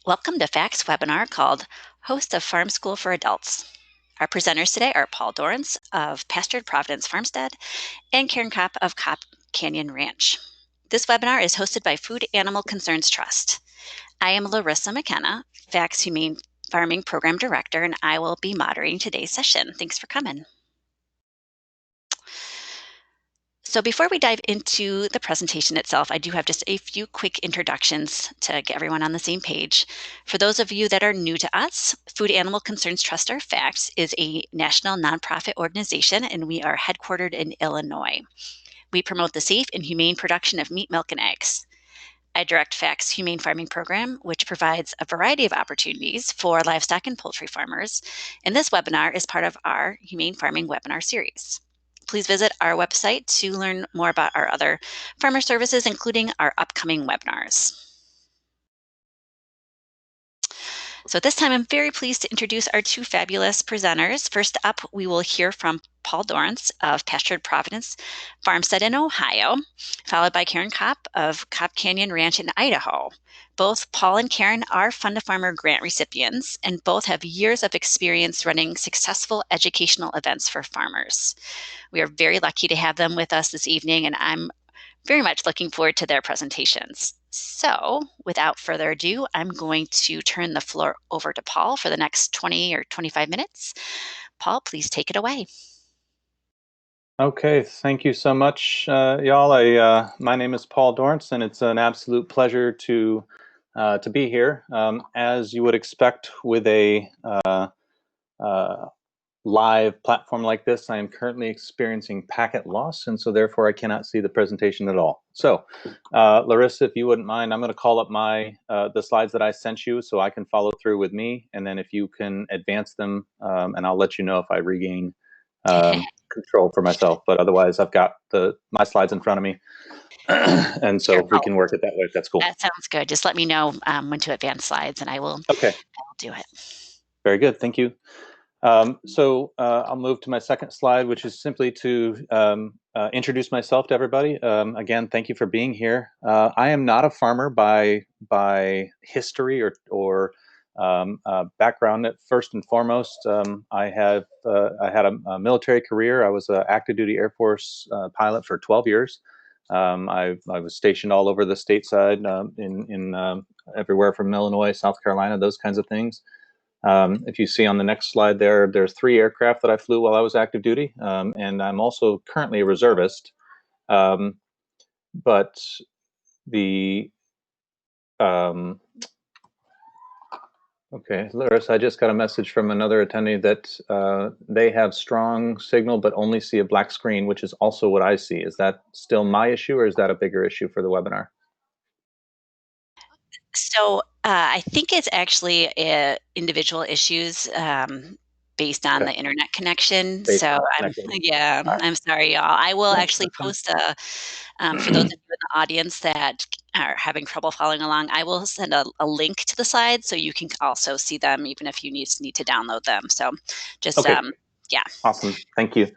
Welcome to FACT's webinar called Host of Farm School for Adults. Our presenters today are Paul Dorrance of Pastured, Providence, Farmstead, and Karen Kopf of Kopf Canyon Ranch. This webinar is hosted by Food Animal Concerns Trust. I am Larissa McKenna, FACT's Humane Farming Program Director, and I will be moderating today's session. Thanks for coming. So before we dive into the presentation itself, I do have just a few quick introductions to get everyone on the same page. For those of you that are new to us, Food Animal Concerns Trust, or FACTS, is a national nonprofit organization, and we are headquartered in Illinois. We promote the safe and humane production of meat, milk, and eggs. I direct FACT's Humane Farming Program, which provides a variety of opportunities for livestock and poultry farmers, and this webinar is part of our Humane Farming webinar series. Please visit our website to learn more about our other farmer services, including our upcoming webinars. So at this time, I'm very pleased to introduce our two fabulous presenters. First up, we will hear from Paul Dorrance of Pastured, Providence, Farmstead in Ohio, followed by Karen Kopf of Kopf Canyon Ranch in Idaho. Both Paul and Karen are Fund a Farmer grant recipients, and both have years of experience running successful educational events for farmers. We are very lucky to have them with us this evening, and I'm very much looking forward to their presentations. So without further ado, I'm going to turn the floor over to Paul for the next 20 or 25 minutes. Paul, please take it away. Okay, thank you so much, y'all. My name is Paul Dorrance, and it's an absolute pleasure to be here. As you would expect with a live platform like this, I am currently experiencing packet loss, and so therefore I cannot see the presentation at all. So, Larissa, if you wouldn't mind, I'm going to call up the slides that I sent you so I can follow through with me, and then if you can advance them, and I'll let you know if I regain control for myself. But otherwise, I've got my slides in front of me, and so we can work it that way. That's cool. That sounds good. Just let me know when to advance slides, and I will do it. Very good. Thank you. So I'll move to my second slide, which is simply to introduce myself to everybody. Again, thank you for being here. I am not a farmer by history or background. First and foremost, I had a military career. I was an active duty Air Force pilot for 12 years. I was stationed all over the stateside, in everywhere from Illinois, South Carolina, those kinds of things. If you see on the next slide there's 3 aircraft that I flew while I was active duty, and I'm also currently a reservist. But the okay, Larissa, I just got a message from another attendee that they have strong signal but only see a black screen, which is also what I see. Is that still my issue, or is that a bigger issue for the webinar? So I think it's actually individual issues based on the internet connection. Yeah, I'm sorry, y'all. I will actually post for those of you in the audience that are having trouble following along, I will send a link to the slides so you can also see them, even if you need to download them. So just, yeah. Awesome. Thank you.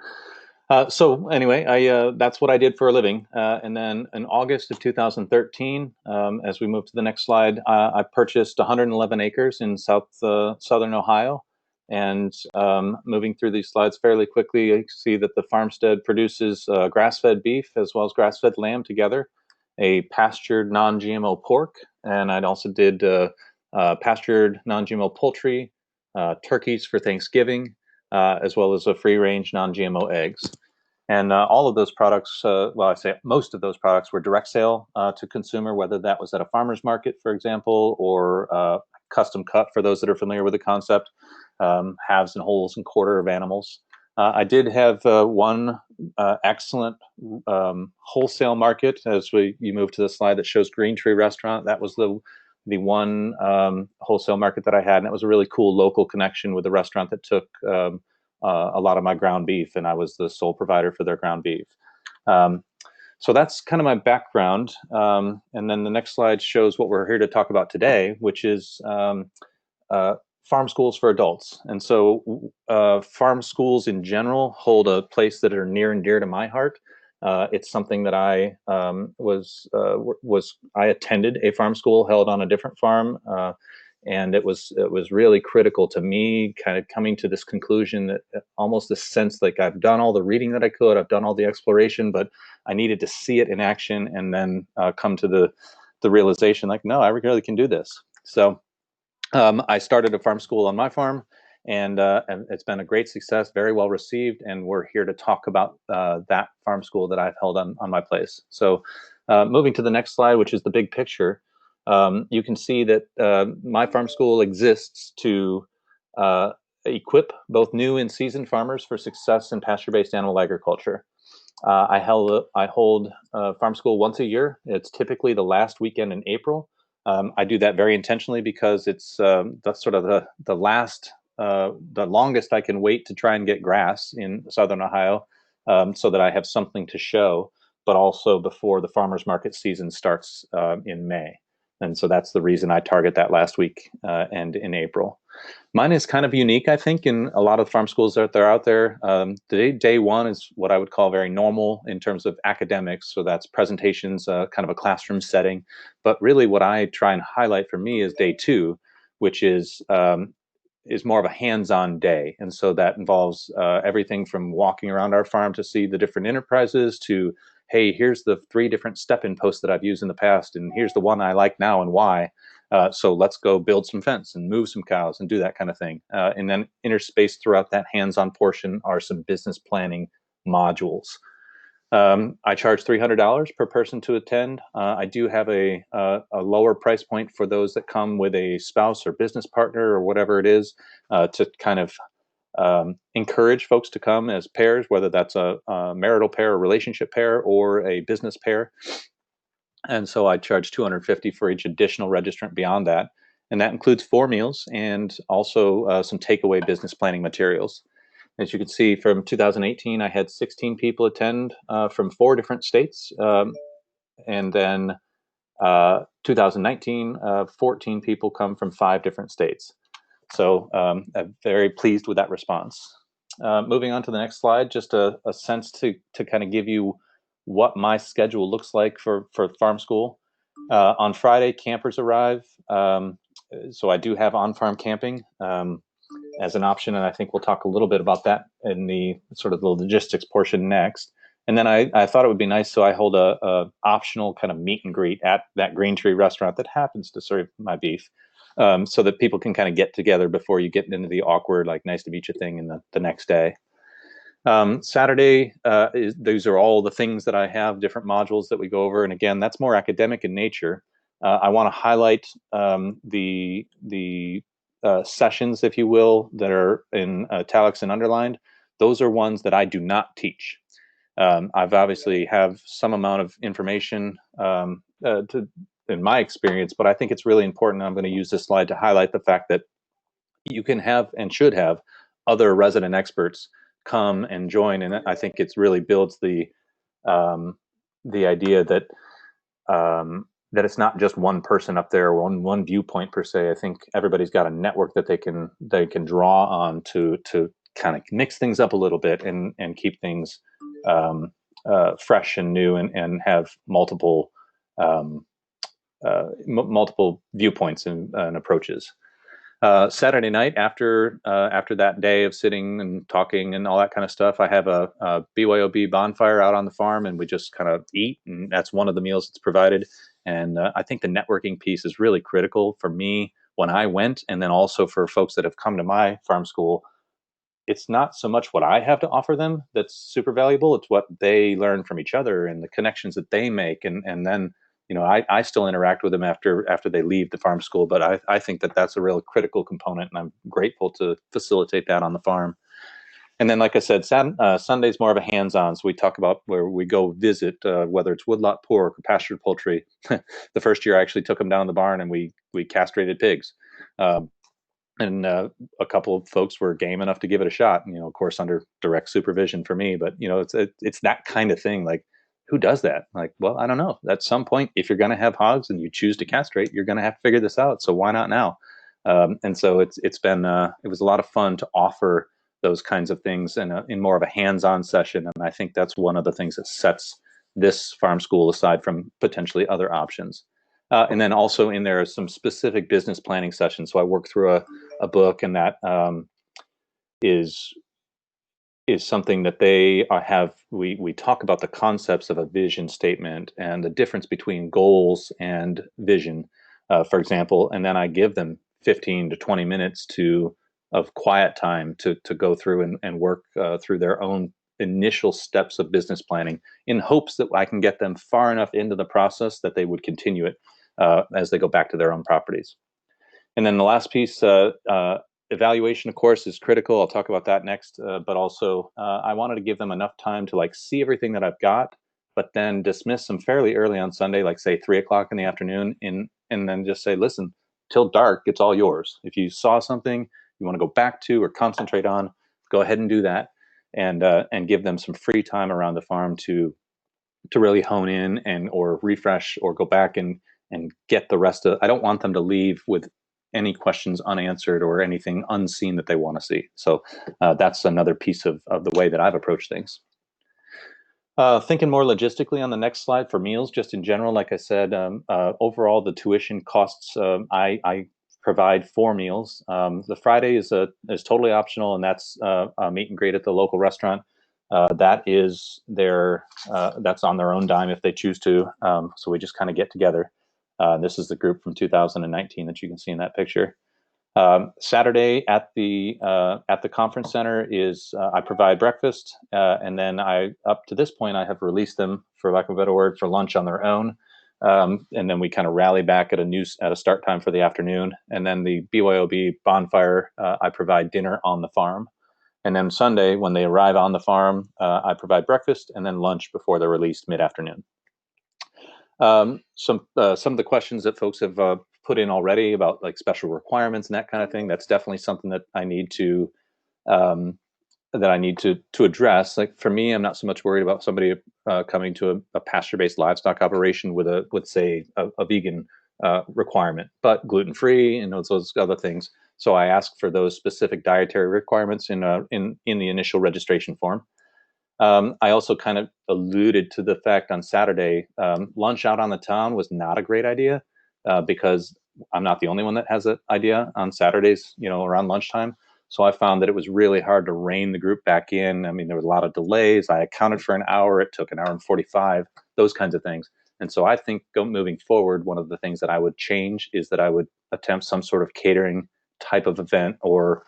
So anyway, that's what I did for a living. And then in August of 2013, as we move to the next slide, I purchased 111 acres in southern Ohio. And moving through these slides fairly quickly, you see that the farmstead produces grass-fed beef as well as grass-fed lamb together, a pastured non-GMO pork, and I also did pastured non-GMO poultry, turkeys for Thanksgiving, as well as a free-range non-GMO eggs. And all of those products, well, I say most of those products were direct sale to consumer, whether that was at a farmer's market, for example, or custom cut for those that are familiar with the concept, halves and wholes and quarter of animals. I did have one excellent wholesale market. As you move to the slide that shows Green Tree Restaurant, that was the one wholesale market that I had, and it was a really cool local connection with the restaurant that took a lot of my ground beef, and I was the sole provider for their ground beef. So that's kind of my background. And then the next slide shows what we're here to talk about today, which is farm schools for adults. And so farm schools in general hold a place that are near and dear to my heart. It's something that I I attended a farm school held on a different farm And it was really critical to me kind of coming to this conclusion that almost this sense like I've done all the reading that I could, I've done all the exploration, but I needed to see it in action and then come to the realization like, no, I really can do this. So I started a farm school on my farm, and it's been a great success, very well received, and we're here to talk about that farm school that I've held on my place. So moving to the next slide, which is the big picture, you can see that my farm school exists to uh, equip both new and seasoned farmers for success in pasture-based animal agriculture. I hold farm school once a year. It's typically the last weekend in April. I do that very intentionally because it's that's sort of the longest I can wait to try and get grass in Southern Ohio, so that I have something to show, but also before the farmers market season starts in May. And so that's the reason I target that last week and in April. Mine is kind of unique, I think, in a lot of farm schools that are out there. Day one is what I would call very normal in terms of academics. So that's presentations, kind of a classroom setting. But really, what I try and highlight for me is day two, which is more of a hands-on day. And so that involves everything from walking around our farm to see the different enterprises to, hey, here's the 3 different step-in posts that I've used in the past, and here's the one I like now and why. So let's go build some fence and move some cows and do that kind of thing. And then interspaced throughout that hands-on portion are some business planning modules. I charge $300 per person to attend. I do have a lower price point for those that come with a spouse or business partner or whatever it is, to kind of encourage folks to come as pairs, whether that's a marital pair, a relationship pair, or a business pair. And so I charge $250 for each additional registrant beyond that. And that includes 4 meals and also some takeaway business planning materials. As you can see, from 2018, I had 16 people attend from 4 different states. And then 2019, 14 people come from 5 different states. So I'm very pleased with that response. Moving on to the next slide, just a sense to kind of give you what my schedule looks like for farm school. On Friday, campers arrive. So I do have on-farm camping as an option, and I think we'll talk a little bit about that in the sort of the logistics portion next. And then I thought it would be nice, so I hold a optional kind of meet and greet at that Green Tree restaurant that happens to serve my beef, so that people can kind of get together before you get into the awkward, like, nice to meet you thing in the next day. Saturday, these are all the things that I have, different modules that we go over. And again, that's more academic in nature. I want to highlight the sessions, if you will, that are in italics and underlined. Those are ones that I do not teach. I've obviously have some amount of information in my experience, but I think it's really important. I'm going to use this slide to highlight the fact that you can have and should have other resident experts come and join, and I think it's really builds the idea that that it's not just one person up there, one viewpoint per se. I think everybody's got a network that they can draw on to kind of mix things up a little bit and keep things fresh and new, and have multiple multiple viewpoints and approaches. Saturday night, after that day of sitting and talking and all that kind of stuff, I have a BYOB bonfire out on the farm, and we just kind of eat, and that's one of the meals that's provided. And I think the networking piece is really critical for me when I went, and then also for folks that have come to my farm school. It's not so much what I have to offer them that's super valuable. It's what they learn from each other and the connections that they make. And then, I still interact with them after they leave the farm school, but I think that that's a real critical component, and I'm grateful to facilitate that on the farm. And then, like I said, Sunday's more of a hands-on. So we talk about where we go visit, whether it's woodlot pork or pastured poultry. The first year I actually took them down to the barn and we castrated pigs. And a couple of folks were game enough to give it a shot, of course, under direct supervision for me. But, it's that kind of thing. Like, who does that? Like, well, I don't know. At some point, if you're going to have hogs and you choose to castrate, you're going to have to figure this out. So why not now? And so it's been, it was a lot of fun to offer those kinds of things in more of a hands-on session. And I think that's one of the things that sets this farm school aside from potentially other options. And then also in there are some specific business planning sessions. So I work through a book, and that is something that they have. We talk about the concepts of a vision statement and the difference between goals and vision, for example. And then I give them 15 to 20 minutes of quiet time to go through and work through their own initial steps of business planning, in hopes that I can get them far enough into the process that they would continue it as they go back to their own properties. And then the last piece, evaluation, of course, is critical. I'll talk about that next. But also, I wanted to give them enough time to like see everything that I've got, but then dismiss them fairly early on Sunday, like say 3 o'clock in the afternoon, and then just say, listen, till dark, it's all yours. If you saw something you want to go back to or concentrate on, go ahead and do that, and give them some free time around the farm to really hone in and or refresh or go back and get the rest of. I don't want them to leave with any questions unanswered or anything unseen that they want to see. So that's another piece of the way that I've approached things. Thinking more logistically on the next slide for meals, just in general, like I said, overall the tuition costs, I provide 4 meals. The Friday is totally optional, and that's a meet and greet at the local restaurant. That's on their own dime if they choose to. So we just kind of get together. This is the group from 2019 that you can see in that picture. Saturday at the conference center is I provide breakfast, and then up to this point I have released them, for lack of a better word, for lunch on their own, and then we kind of rally back at a start time for the afternoon, and then the BYOB bonfire, I provide dinner on the farm, and then Sunday when they arrive on the farm, I provide breakfast and then lunch before they're released mid-afternoon. Some of the questions that folks have put in already about like special requirements and that kind of thing. That's definitely something that I need to address. Like for me, I'm not so much worried about somebody coming to a pasture-based livestock operation with say a vegan requirement, but gluten-free and those other things. So I ask for those specific dietary requirements in the initial registration form. I also kind of alluded to the fact on Saturday, lunch out on the town was not a great idea, because I'm not the only one that has an idea on Saturdays, around lunchtime. So I found that it was really hard to rein the group back in. I mean, there was a lot of delays. I accounted for an hour. It took an hour and 45, those kinds of things. And so I think moving forward, one of the things that I would change is that I would attempt some sort of catering type of event or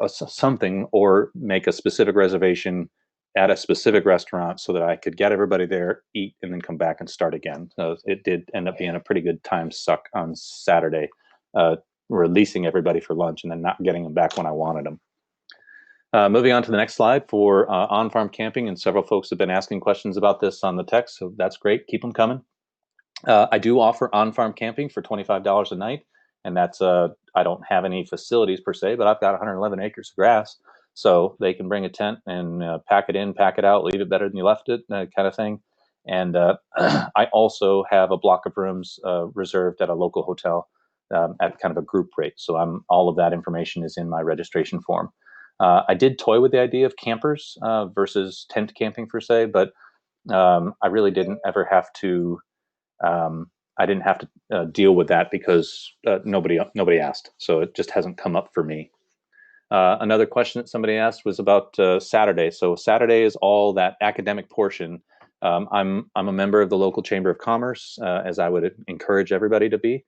something, or make a specific reservation at a specific restaurant so that I could get everybody there, eat, and then come back and start again. So it did end up being a pretty good time suck on Saturday, releasing everybody for lunch and then not getting them back when I wanted them. Moving on to the next slide for on-farm camping, and several folks have been asking questions about this on the text, so that's great. Keep them coming. I do offer on-farm camping for $25 a night, and that's I don't have any facilities per se, but I've got 111 acres of grass, so they can bring a tent and pack it in, pack it out, leave it better than you left it, kind of thing. And I also have a block of rooms reserved at a local hotel at kind of a group rate. So all of that information is in my registration form. I did toy with the idea of campers versus tent camping per se, but I really didn't ever have to. I didn't have to deal with that because nobody asked, so it just hasn't come up for me. Another question that somebody asked was about Saturday. So Saturday is all that academic portion. I'm a member of the local Chamber of Commerce, as I would encourage everybody to be.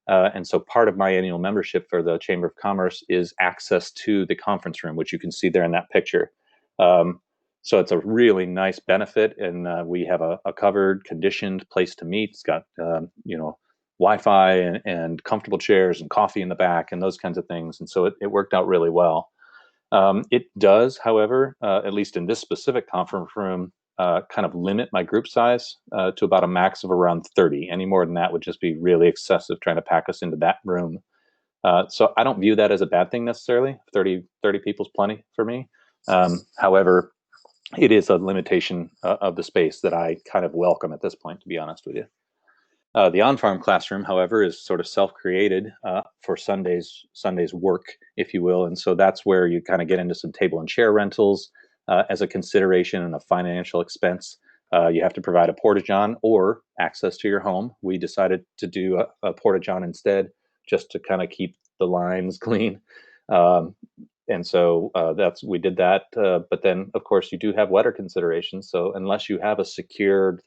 And so part of my annual membership for the Chamber of Commerce is access to the conference room, which you can see there in that picture. So it's a really nice benefit, and we have a covered, conditioned place to meet. It's got Wi-Fi and comfortable chairs and coffee in the back and those kinds of things. And so it worked out really well. It does, however, at least in this specific conference room, kind of limit my group size to about a max of around 30. Any more than that would just be really excessive, trying to pack us into that room. So I don't view that as a bad thing necessarily. 30 people's plenty for me. However, it is a limitation of the space that I kind of welcome at this point, to be honest with you. The on-farm classroom, however, is sort of self-created for Sunday's work, if you will. And so that's where you kind of get into some table and chair rentals as a consideration and a financial expense. You have to provide a porta-john or access to your home. We decided to do a porta-john instead, just to kind of keep the lines clean. Um, and so we did that. But then, of course, you do have weather considerations. So unless you have a secured,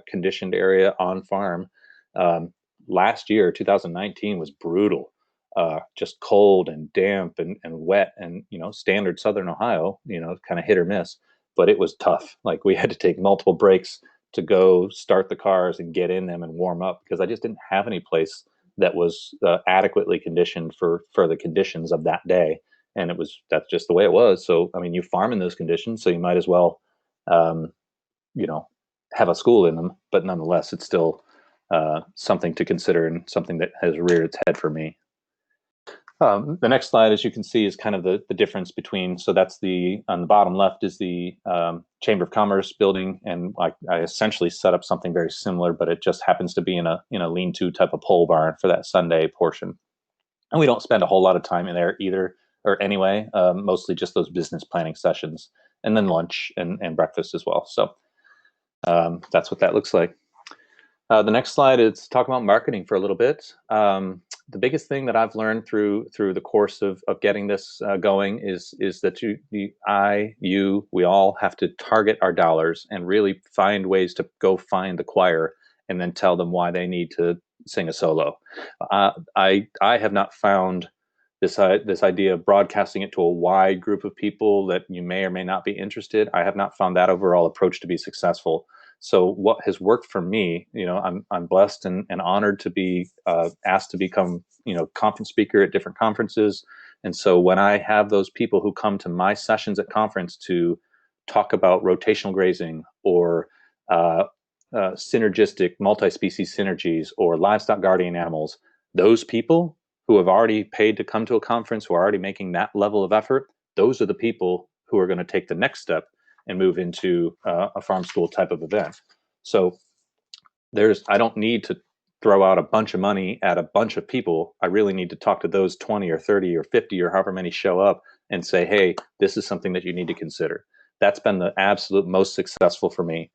conditioned area on farm, um, last year, 2019, was brutal. Just cold and damp and wet, and standard Southern Ohio, kind of hit or miss. But it was tough. Like, we had to take multiple breaks to go start the cars and get in them and warm up, because I just didn't have any place that was adequately conditioned for the conditions of that day. And that's just the way it was. So I mean, you farm in those conditions, so you might as well, um, you know, have a school in them. But nonetheless, it's still something to consider, and something that has reared its head for me. The next slide, as you can see, is kind of the difference between. So that's on the bottom left is the Chamber of Commerce building, and I essentially set up something very similar, but it just happens to be in a lean-to type of pole barn for that Sunday portion. And we don't spend a whole lot of time in there either, or anyway, mostly just those business planning sessions, and then lunch and breakfast as well. So that's what that looks like. The next slide is talk about marketing for a little bit. The biggest thing that I've learned through the course of getting this going is that we all have to target our dollars and really find ways to go find the choir and then tell them why they need to sing a solo. I have not found this idea of broadcasting it to a wide group of people that you may or may not be interested. I have not found that overall approach to be successful. So what has worked for me, I'm blessed and honored to be asked to become, conference speaker at different conferences. And so when I have those people who come to my sessions at conference to talk about rotational grazing, or synergistic multi-species synergies, or livestock guardian animals, those people who have already paid to come to a conference, who are already making that level of effort, those are the people who are going to take the next step and move into a farm school type of event. So I don't need to throw out a bunch of money at a bunch of people. I really need to talk to those 20 or 30 or 50 or however many show up and say, hey, this is something that you need to consider. That's been the absolute most successful for me.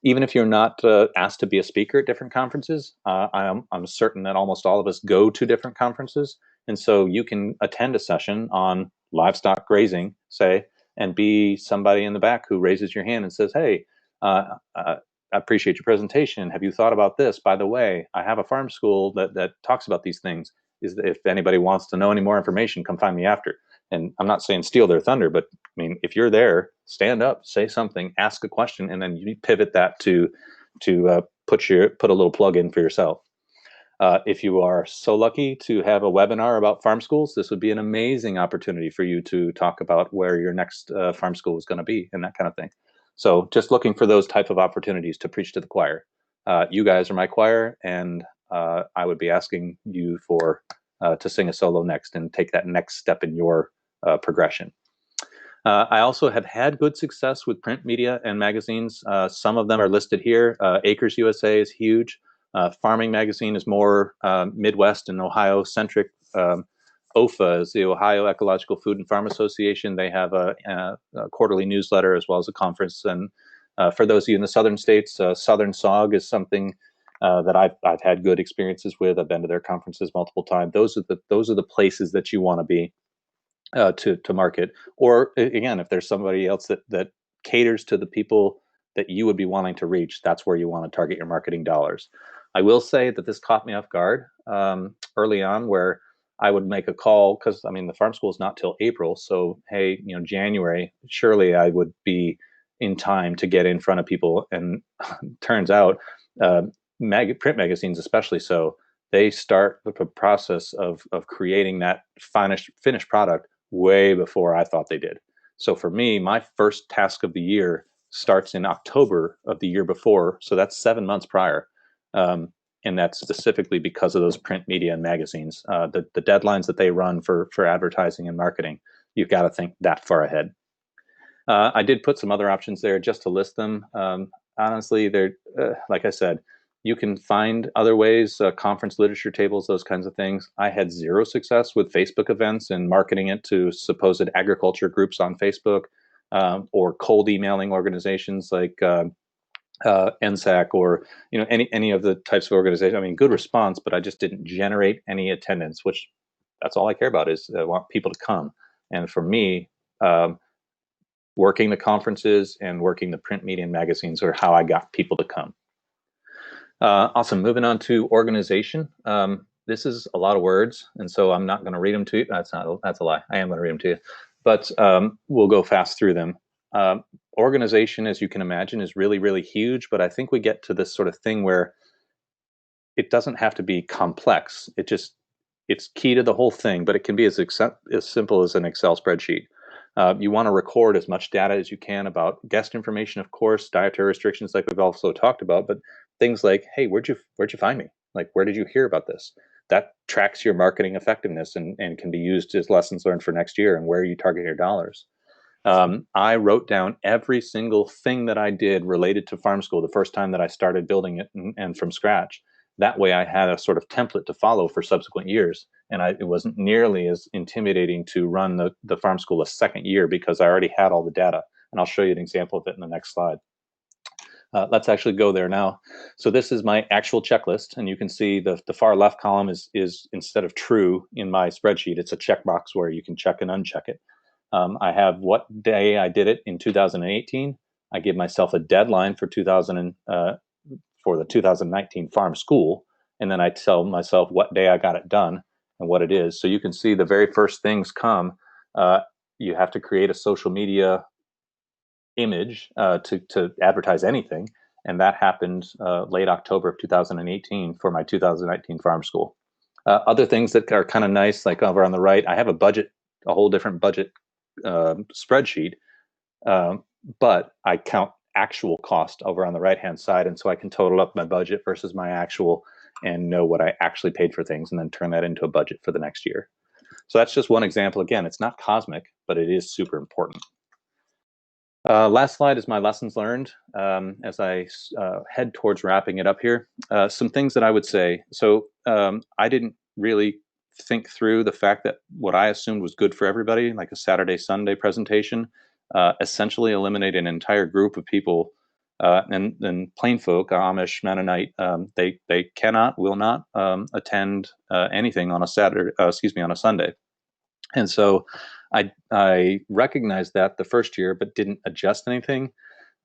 Even if you're not asked to be a speaker at different conferences, I'm certain that almost all of us go to different conferences. And so you can attend a session on livestock grazing, say, and be somebody in the back who raises your hand and says, hey, I appreciate your presentation. Have you thought about this? By the way, I have a farm school that talks about these things. If anybody wants to know any more information, come find me after. And I'm not saying steal their thunder, but I mean, if you're there, stand up, say something, ask a question, and then you pivot that to put a little plug in for yourself. If you are so lucky to have a webinar about farm schools, this would be an amazing opportunity for you to talk about where your next farm school is going to be, and that kind of thing. So just looking for those type of opportunities to preach to the choir. You guys are my choir, and I would be asking you to sing a solo next and take that next step in your progression. I also have had good success with print media and magazines. Some of them are listed here. Acres USA is huge. Farming Magazine is more Midwest and Ohio centric. OFA is the Ohio Ecological Food and Farm Association. They have a quarterly newsletter as well as a conference. And for those of you in the southern states, Southern SOG is something that I've had good experiences with. I've been to their conferences multiple times. Those are the places that you want to be to market. Or again, if there's somebody else that caters to the people that you would be wanting to reach, that's where you want to target your marketing dollars. I will say that this caught me off guard early on, where I would make a call, because I mean the farm school is not till April, so hey, January, surely I would be in time to get in front of people. And turns out, print magazines especially so, they start the process of creating that finished product way before I thought they did. So for me, my first task of the year starts in October of the year before. So that's 7 months prior. And that's specifically because of those print media and magazines. The deadlines that they run for advertising and marketing, you've got to think that far ahead. I did put some other options there just to list them. Honestly, they're, like I said, you can find other ways, conference literature tables, those kinds of things. I had zero success with Facebook events and marketing it to supposed agriculture groups on Facebook, or cold emailing organizations like NSAC or any of the types of organizations. I mean, good response, but I just didn't generate any attendance, which that's all I care about is I want people to come. And for me, um, working the conferences and working the print media and magazines are how I got people to come. Awesome. Moving on to organization. This is a lot of words, and so I'm not going to read them to you. That's a lie. I am going to read them to you, but we'll go fast through them. Organization, as you can imagine, is really, really huge, but I think we get to this sort of thing where it doesn't have to be complex. It's key to the whole thing, but it can be as simple as an Excel spreadsheet. You want to record as much data as you can about guest information, of course, dietary restrictions, like we've also talked about, but things like, hey, where'd you find me? Like, where did you hear about this? That tracks your marketing effectiveness and can be used as lessons learned for next year and where you target your dollars. I wrote down every single thing that I did related to farm school the first time that I started building it and from scratch. That way I had a sort of template to follow for subsequent years. And it wasn't nearly as intimidating to run the farm school a second year because I already had all the data. And I'll show you an example of it in the next slide. Let's actually go there now. So this is my actual checklist, and you can see the far left column is instead of true in my spreadsheet, it's a checkbox where you can check and uncheck it. I have what day I did it in 2018. I give myself a deadline for for the 2019 farm school, and then I tell myself what day I got it done and what it is. So you can see the very first things come. You have to create a social media image to advertise anything, and that happened late October of 2018 for my 2019 farm school. Other things that are kind of nice, like over on the right, I have a whole different budget spreadsheet, but I count actual cost over on the right hand side, and so I can total up my budget versus my actual and know what I actually paid for things, and then turn that into a budget for the next year. So that's just one example. Again, it's not cosmic, but it is super important. Last slide is my lessons learned as I head towards wrapping it up here. Some things that I would say. So I didn't really think through the fact that what I assumed was good for everybody, like a Saturday, Sunday presentation, essentially eliminate an entire group of people. And then plain folk, Amish, Mennonite, they cannot, will not attend anything on a Saturday, on a Sunday. And so I recognized that the first year, but didn't adjust anything.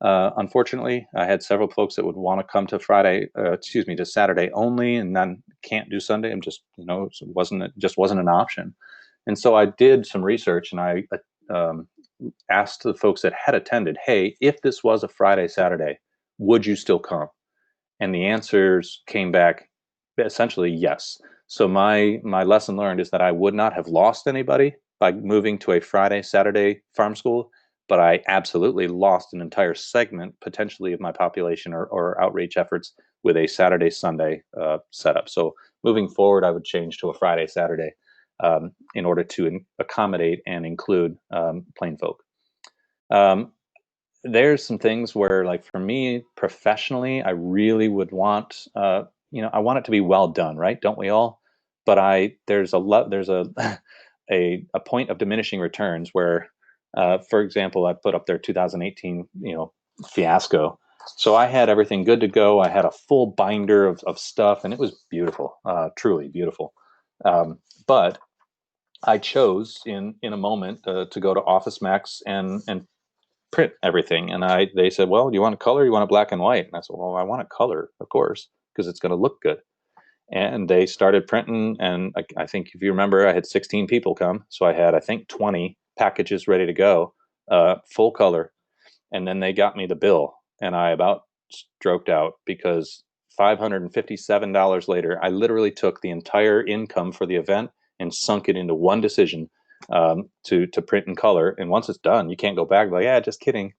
Unfortunately, I had several folks that would want to come to to Saturday only, and then can't do Sunday. I'm just, it just wasn't an option. And so I did some research, and I asked the folks that had attended, hey, if this was a Friday, Saturday, would you still come? And the answers came back essentially yes. So my lesson learned is that I would not have lost anybody by moving to a Friday, Saturday farm school, but I absolutely lost an entire segment potentially of my population or outreach efforts with a Saturday, Sunday setup. So moving forward, I would change to a Friday, Saturday in order to accommodate and include plain folk. There's some things where, like, for me professionally, I really would want, I want it to be well done, right? Don't we all? But there's a a point of diminishing returns where, for example, I put up their 2018, fiasco. So I had everything good to go. I had a full binder of stuff, and it was beautiful, truly beautiful. But I chose in a moment to go to Office Max and print everything. And they said, well, do you want a color? You want a black and white? And I said, well, I want a color, of course, because it's going to look good. And they started printing. And I think if you remember, I had 16 people come. So I had, I think, 20 packages ready to go, full color. And then they got me the bill, and I about stroked out because $557 later, I literally took the entire income for the event and sunk it into one decision to print in color. And once it's done, you can't go back like, yeah, just kidding.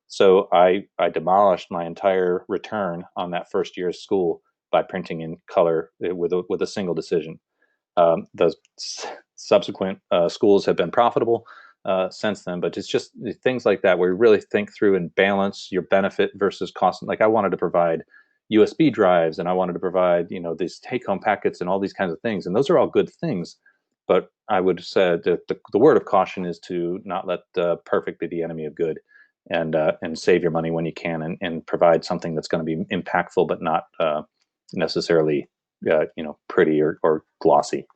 So I demolished my entire return on that first year of school by printing in color with a single decision. The subsequent schools have been profitable since then, but it's just things like that where you really think through and balance your benefit versus cost. Like, I wanted to provide USB drives, and I wanted to provide, these take-home packets and all these kinds of things, and those are all good things. But I would say that the word of caution is to not let perfect be the enemy of good. and save your money when you can, and provide something that's going to be impactful but not necessarily pretty or glossy.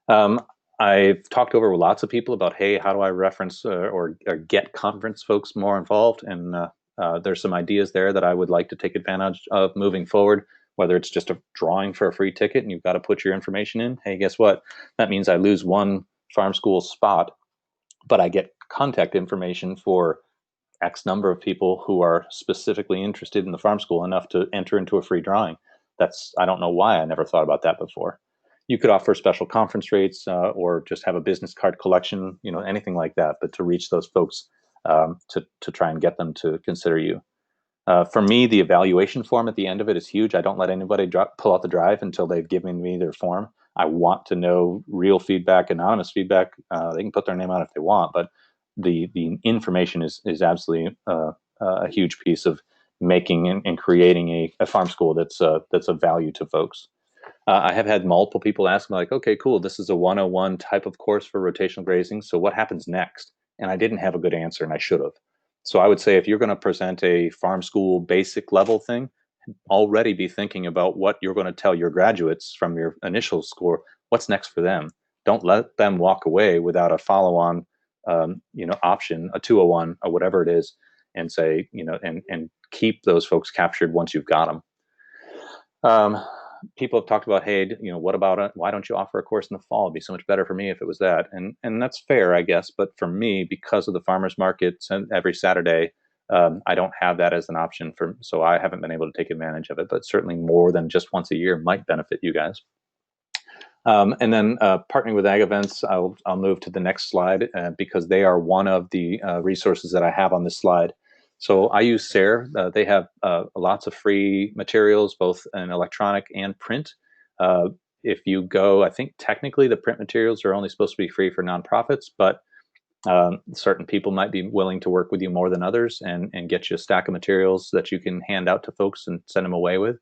Um, I've talked over with lots of people about, hey, how do I reference or get conference folks more involved? And there's some ideas there that I would like to take advantage of moving forward, whether it's just a drawing for a free ticket and you've got to put your information in. Hey, guess what? That means I lose one farm school spot, but I get contact information for X number of people who are specifically interested in the farm school enough to enter into a free drawing. I don't know why I never thought about that before. You could offer special conference rates or just have a business card collection, anything like that, but to reach those folks, to try and get them to consider you. For me, the evaluation form at the end of it is huge. I don't let anybody pull out the drive until they've given me their form. I want to know real feedback, anonymous feedback. They can put their name on if they want, but the information is absolutely a huge piece of making and creating a farm school that's of value to folks. I have had multiple people ask me, like, okay, cool, this is a 101 type of course for rotational grazing. So what happens next? And I didn't have a good answer, and I should have. So I would say if you're going to present a farm school basic level thing, already be thinking about what you're going to tell your graduates from your initial score. What's next for them? Don't let them walk away without a follow-on, option, a 201 or whatever it is, and say, and keep those folks captured once you've got them. People have talked about, hey, what about it? Why don't you offer a course in the fall? It'd be so much better for me if it was that. And that's fair, I guess. But for me, because of the farmers markets and every Saturday, I don't have that as an option so I haven't been able to take advantage of it. But certainly more than just once a year might benefit you guys. And then partnering with ag events, I'll move to the next slide because they are one of the resources that I have on this slide. So I use SARE. They have lots of free materials, both in electronic and print. If you go, I think technically the print materials are only supposed to be free for nonprofits, but certain people might be willing to work with you more than others and get you a stack of materials that you can hand out to folks and send them away with.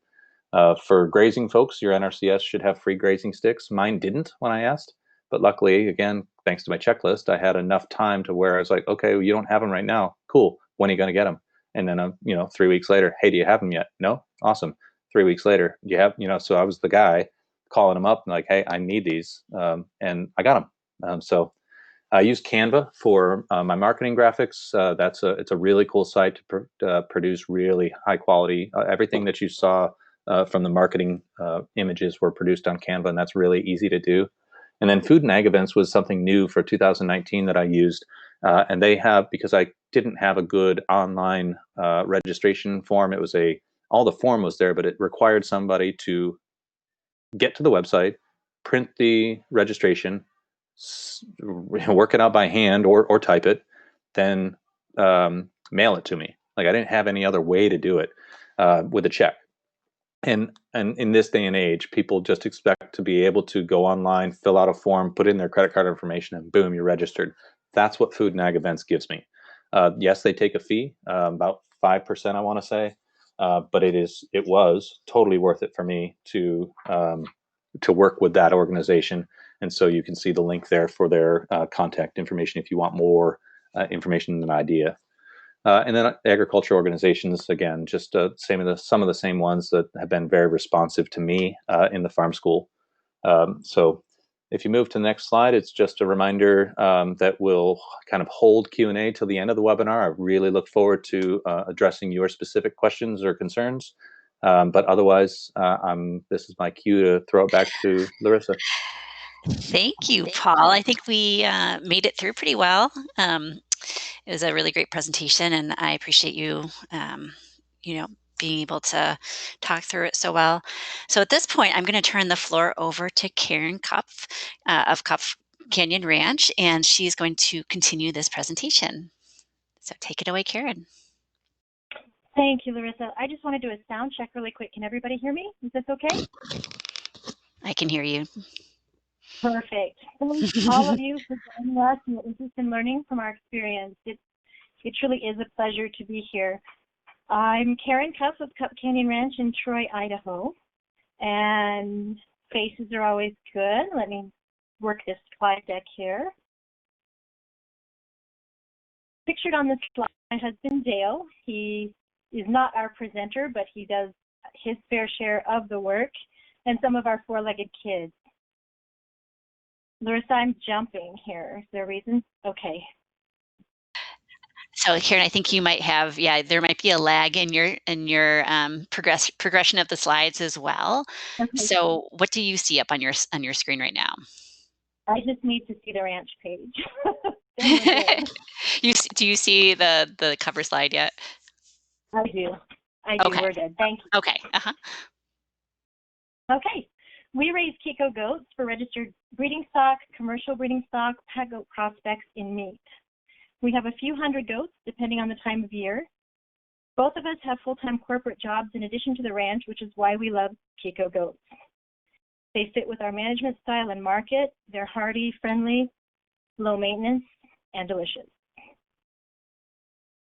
For grazing folks, your NRCS should have free grazing sticks. Mine didn't when I asked, but luckily, again, thanks to my checklist, I had enough time to where I was like, okay, well, you don't have them right now. Cool. When are you going to get them? And then, 3 weeks later, hey, do you have them yet? No? Awesome. 3 weeks later, do you have, so I was the guy calling them up and like, hey, I need these. And I got them. So I use Canva for my marketing graphics. It's a really cool site to produce really high quality. Everything that you saw from the marketing images were produced on Canva, and that's really easy to do. And then food and ag events was something new for 2019 that I used. And they have, because I didn't have a good online registration form, all the form was there, but it required somebody to get to the website, print the registration, work it out by hand or type it, then mail it to me. Like I didn't have any other way to do it with a check. And in this day and age, people just expect to be able to go online, fill out a form, put in their credit card information, and boom, you're registered. That's what Food and Ag Events gives me. Yes, they take a fee, about 5%, I want to say, but it was totally worth it for me to work with that organization. And so you can see the link there for their contact information if you want more information and an idea. And then agriculture organizations, again, just some of the same ones that have been very responsive to me in the farm school. So if you move to the next slide, it's just a reminder that we'll kind of hold Q&A till the end of the webinar. I really look forward to addressing your specific questions or concerns. But otherwise, this is my cue to throw it back to Larissa. Thank you, Paul. I think we made it through pretty well. It was a really great presentation, and I appreciate you, being able to talk through it so well. So at this point, I'm going to turn the floor over to Karen Kopf of Kopf Canyon Ranch, and she's going to continue this presentation. So take it away, Karen. Thank you, Larissa. I just want to do a sound check really quick. Can everybody hear me? Is this okay? I can hear you. Perfect. Thanks all of you for joining us and your interest in learning from our experience. It truly is a pleasure to be here. I'm Karen Kopf of Kopf Canyon Ranch in Troy, Idaho. And faces are always good. Let me work this slide deck here. Pictured on this slide, my husband Dale. He is not our presenter, but he does his fair share of the work, and some of our four-legged kids. Larissa, I'm jumping here. Is there a reason? Okay. So Karen, I think you might have, there might be a lag in your progression of the slides as well. Okay. So what do you see up on your screen right now? I just need to see the ranch page. Then we're good. Do you see the cover slide yet? I do. I do. Okay. We're good. Thank you. Okay. Okay. We raise Kiko goats for registered breeding stock, commercial breeding stock, pet goat prospects in meat. We have a few hundred goats, depending on the time of year. Both of us have full-time corporate jobs in addition to the ranch, which is why we love Kiko goats. They fit with our management style and market. They're hardy, friendly, low maintenance, and delicious.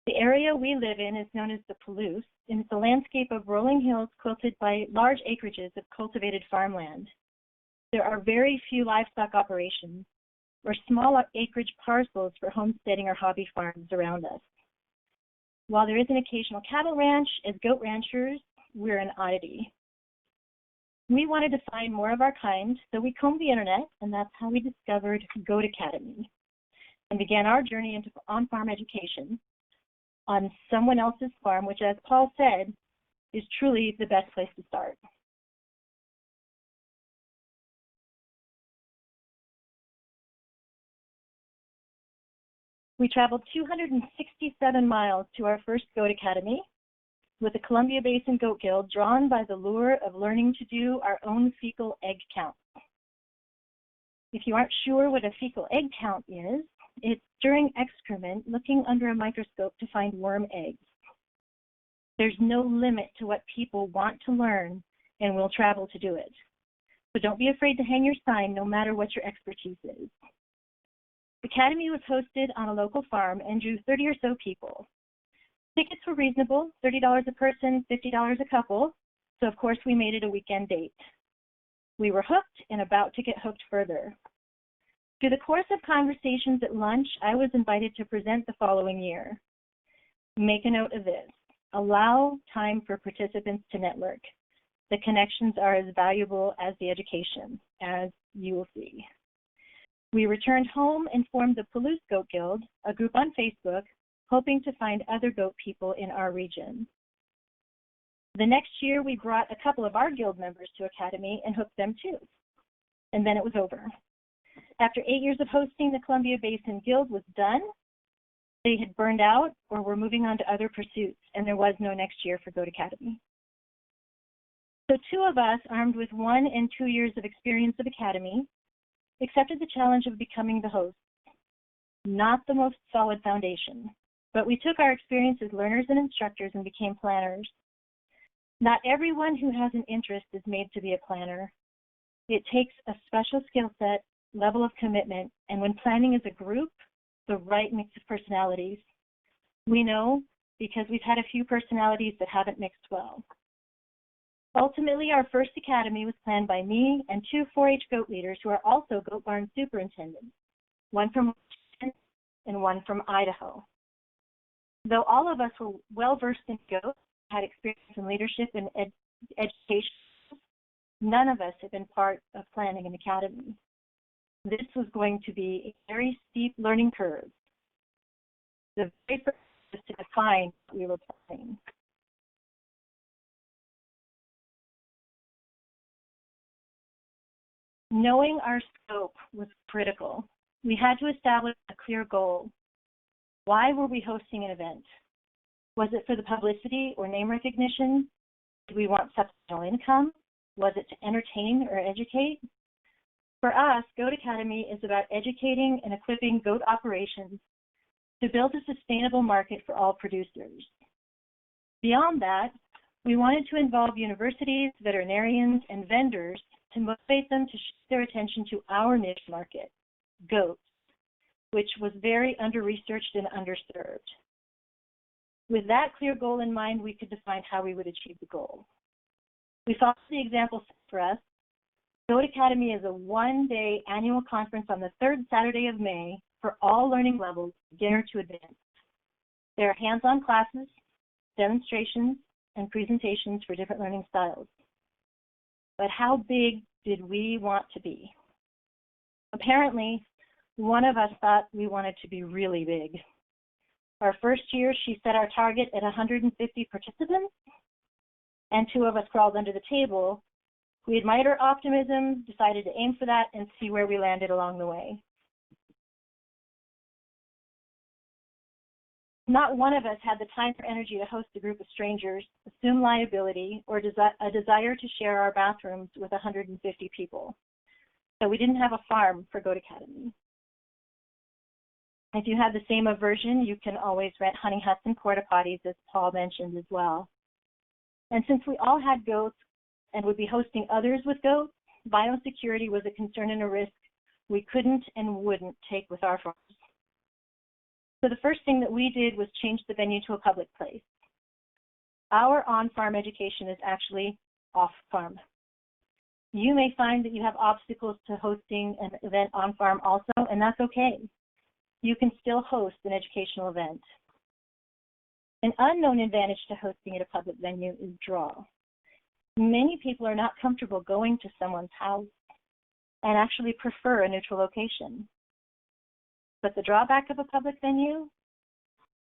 The area we live in is known as the Palouse, and it's a landscape of rolling hills quilted by large acreages of cultivated farmland. There are very few livestock operations or small acreage parcels for homesteading or hobby farms around us. While there is an occasional cattle ranch, as goat ranchers, we're an oddity. We wanted to find more of our kind, so we combed the internet, and that's how we discovered Goat Academy and began our journey into on-farm education on someone else's farm, which, as Paul said, is truly the best place to start. We traveled 267 miles to our first Goat Academy with the Columbia Basin Goat Guild, drawn by the lure of learning to do our own fecal egg count. If you aren't sure what a fecal egg count is, it's during excrement looking under a microscope to find worm eggs. There's no limit to what people want to learn, and will travel to do it. So don't be afraid to hang your sign, no matter what your expertise is. The Academy was hosted on a local farm and drew 30 or so people. Tickets were reasonable, $30 a person, $50 a couple, so of course we made it a weekend date. We were hooked and about to get hooked further. Through the course of conversations at lunch, I was invited to present the following year. Make a note of this. Allow time for participants to network. The connections are as valuable as the education, as you will see. We returned home and formed the Palouse Goat Guild, a group on Facebook, hoping to find other goat people in our region. The next year, we brought a couple of our guild members to Academy and hooked them too. And then it was over. After 8 years of hosting, the Columbia Basin Guild was done. They had burned out or were moving on to other pursuits, and there was no next year for Goat Academy. So 2 of us, armed with 1 and 2 years of experience of Academy, accepted the challenge of becoming the host. Not the most solid foundation, but we took our experience as learners and instructors and became planners. Not everyone who has an interest is made to be a planner. It takes a special skill set, level of commitment, and when planning as a group, the right mix of personalities. We know because we've had a few personalities that haven't mixed well. Ultimately, our first Academy was planned by me and 2 4-H goat leaders who are also goat barn superintendents, one from Washington and one from Idaho. Though all of us were well-versed in goats, had experience in leadership and education, none of us had been part of planning an academy. This was going to be a very steep learning curve. The very first was to define what we were planning. Knowing our scope was critical. We had to establish a clear goal. Why were we hosting an event? Was it for the publicity or name recognition? Did we want supplemental income? Was it to entertain or educate? For us, Goat Academy is about educating and equipping goat operations to build a sustainable market for all producers. Beyond that, we wanted to involve universities, veterinarians, and vendors to motivate them to shift their attention to our niche market, goats, which was very under-researched and underserved. With that clear goal in mind, we could define how we would achieve the goal. We followed the example set for us. Goat Academy is a one-day annual conference on the 3rd Saturday of May for all learning levels, beginner to advanced. There are hands-on classes, demonstrations, and presentations for different learning styles. But how big did we want to be? Apparently, one of us thought we wanted to be really big. Our first year, she set our target at 150 participants, and 2 of us crawled under the table. We admired her optimism, decided to aim for that, and see where we landed along the way. Not one of us had the time or energy to host a group of strangers, assume liability, or a desire to share our bathrooms with 150 people. So we didn't have a farm for Goat Academy. If you have the same aversion, you can always rent honey huts and porta potties, as Paul mentioned as well. And since we all had goats and would be hosting others with goats, biosecurity was a concern and a risk we couldn't and wouldn't take with our farms. So the first thing that we did was change the venue to a public place. Our on-farm education is actually off-farm. You may find that you have obstacles to hosting an event on-farm also, and that's okay. You can still host an educational event. An unknown advantage to hosting at a public venue is draw. Many people are not comfortable going to someone's house and actually prefer a neutral location. But the drawback of a public venue,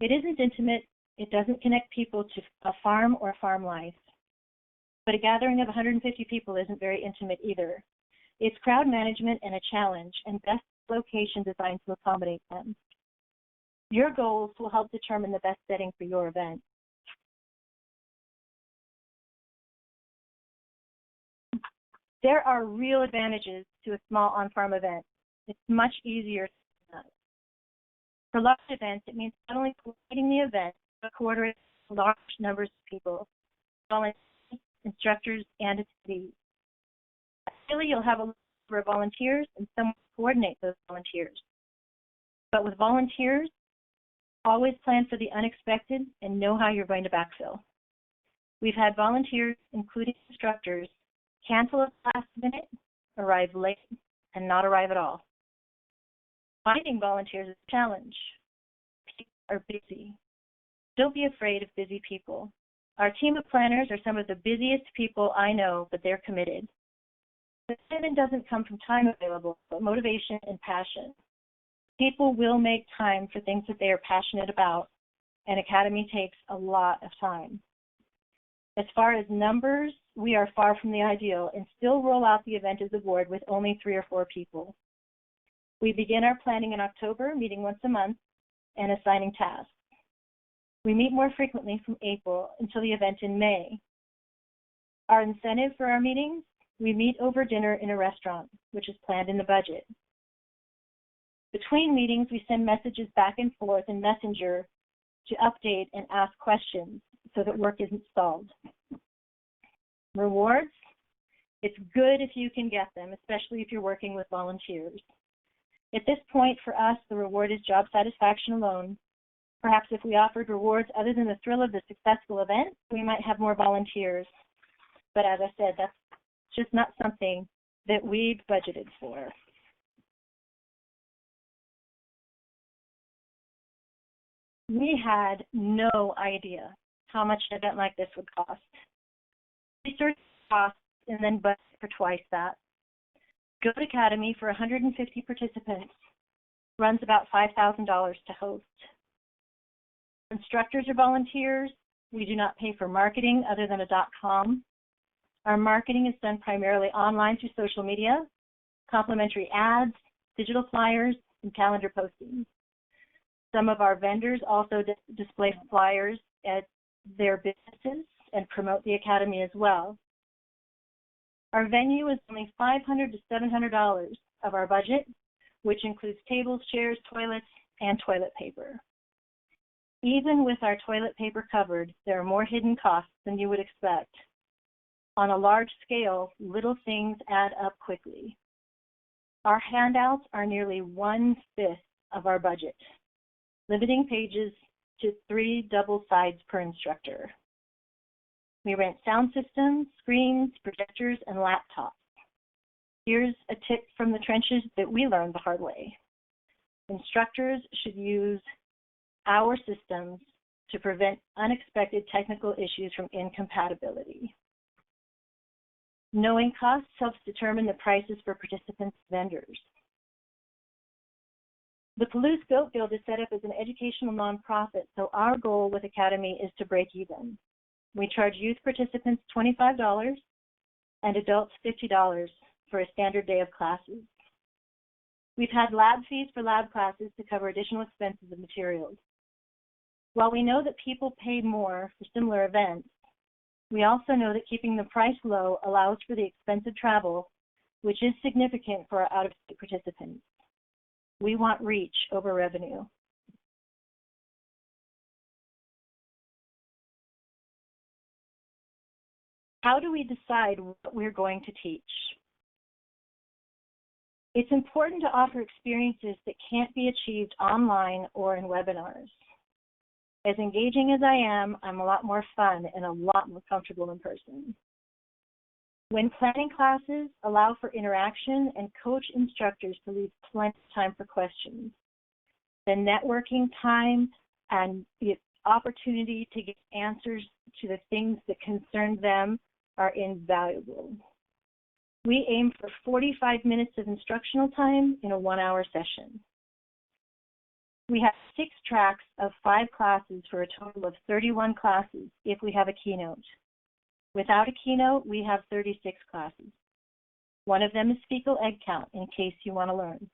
it isn't intimate, it doesn't connect people to a farm or farm life. But a gathering of 150 people isn't very intimate either. It's crowd management and a challenge, and best location designed to accommodate them. Your goals will help determine the best setting for your event. There are real advantages to a small on-farm event. It's much easier to do that. For large events, it means not only coordinating the event, but coordinating large numbers of people, volunteers, instructors, and attendees. Ideally, you'll have a number of volunteers and someone to coordinate those volunteers. But with volunteers, always plan for the unexpected and know how you're going to backfill. We've had volunteers, including instructors, cancel at the last minute, arrive late, and not arrive at all. Finding volunteers is a challenge. People are busy. Don't be afraid of busy people. Our team of planners are some of the busiest people I know, but they're committed. The commitment doesn't come from time available, but motivation and passion. People will make time for things that they are passionate about, and Academy takes a lot of time. As far as numbers, we are far from the ideal and still roll out the event as a board with only 3 or 4 people. We begin our planning in October, meeting once a month, and assigning tasks. We meet more frequently from April until the event in May. Our incentive for our meetings, we meet over dinner in a restaurant, which is planned in the budget. Between meetings, we send messages back and forth in Messenger to update and ask questions so that work isn't stalled. Rewards, it's good if you can get them, especially if you're working with volunteers. At this point, for us, the reward is job satisfaction alone. Perhaps if we offered rewards other than the thrill of the successful event, we might have more volunteers. But as I said, that's just not something that we've budgeted for. We had no idea how much an event like this would cost. Research costs and then budget for twice that. Goat Academy for 150 participants runs about $5,000 to host. Instructors or volunteers, we do not pay for marketing other than a .com. Our marketing is done primarily online through social media, complimentary ads, digital flyers, and calendar postings. Some of our vendors also display flyers at their businesses and promote the Academy as well. Our venue is only $500 to $700 of our budget, which includes tables, chairs, toilets, and toilet paper. Even with our toilet paper covered, there are more hidden costs than you would expect. On a large scale, little things add up quickly. Our handouts are nearly 1/5 of our budget, limiting pages to 3 double sides per instructor. We rent sound systems, screens, projectors, and laptops. Here's a tip from the trenches that we learned the hard way. Instructors should use our systems to prevent unexpected technical issues from incompatibility. Knowing costs helps determine the prices for participants and vendors. The Palouse Goat Guild is set up as an educational nonprofit, so our goal with Academy is to break even. We charge youth participants $25 and adults $50 for a standard day of classes. We've had lab fees for lab classes to cover additional expenses of materials. While we know that people pay more for similar events, we also know that keeping the price low allows for the expensive travel, which is significant for our out-of-state participants. We want reach over revenue. How do we decide what we're going to teach? It's important to offer experiences that can't be achieved online or in webinars. As engaging as I am, I'm a lot more fun and a lot more comfortable in person. When planning classes, allow for interaction and coach instructors to leave plenty of time for questions. The networking time and the opportunity to get answers to the things that concern them are invaluable. We aim for 45 minutes of instructional time in a 1-hour session. We have 6 tracks of 5 classes for a total of 31 classes if we have a keynote. Without a keynote, we have 36 classes. One of them is fecal egg count, in case you want to learn.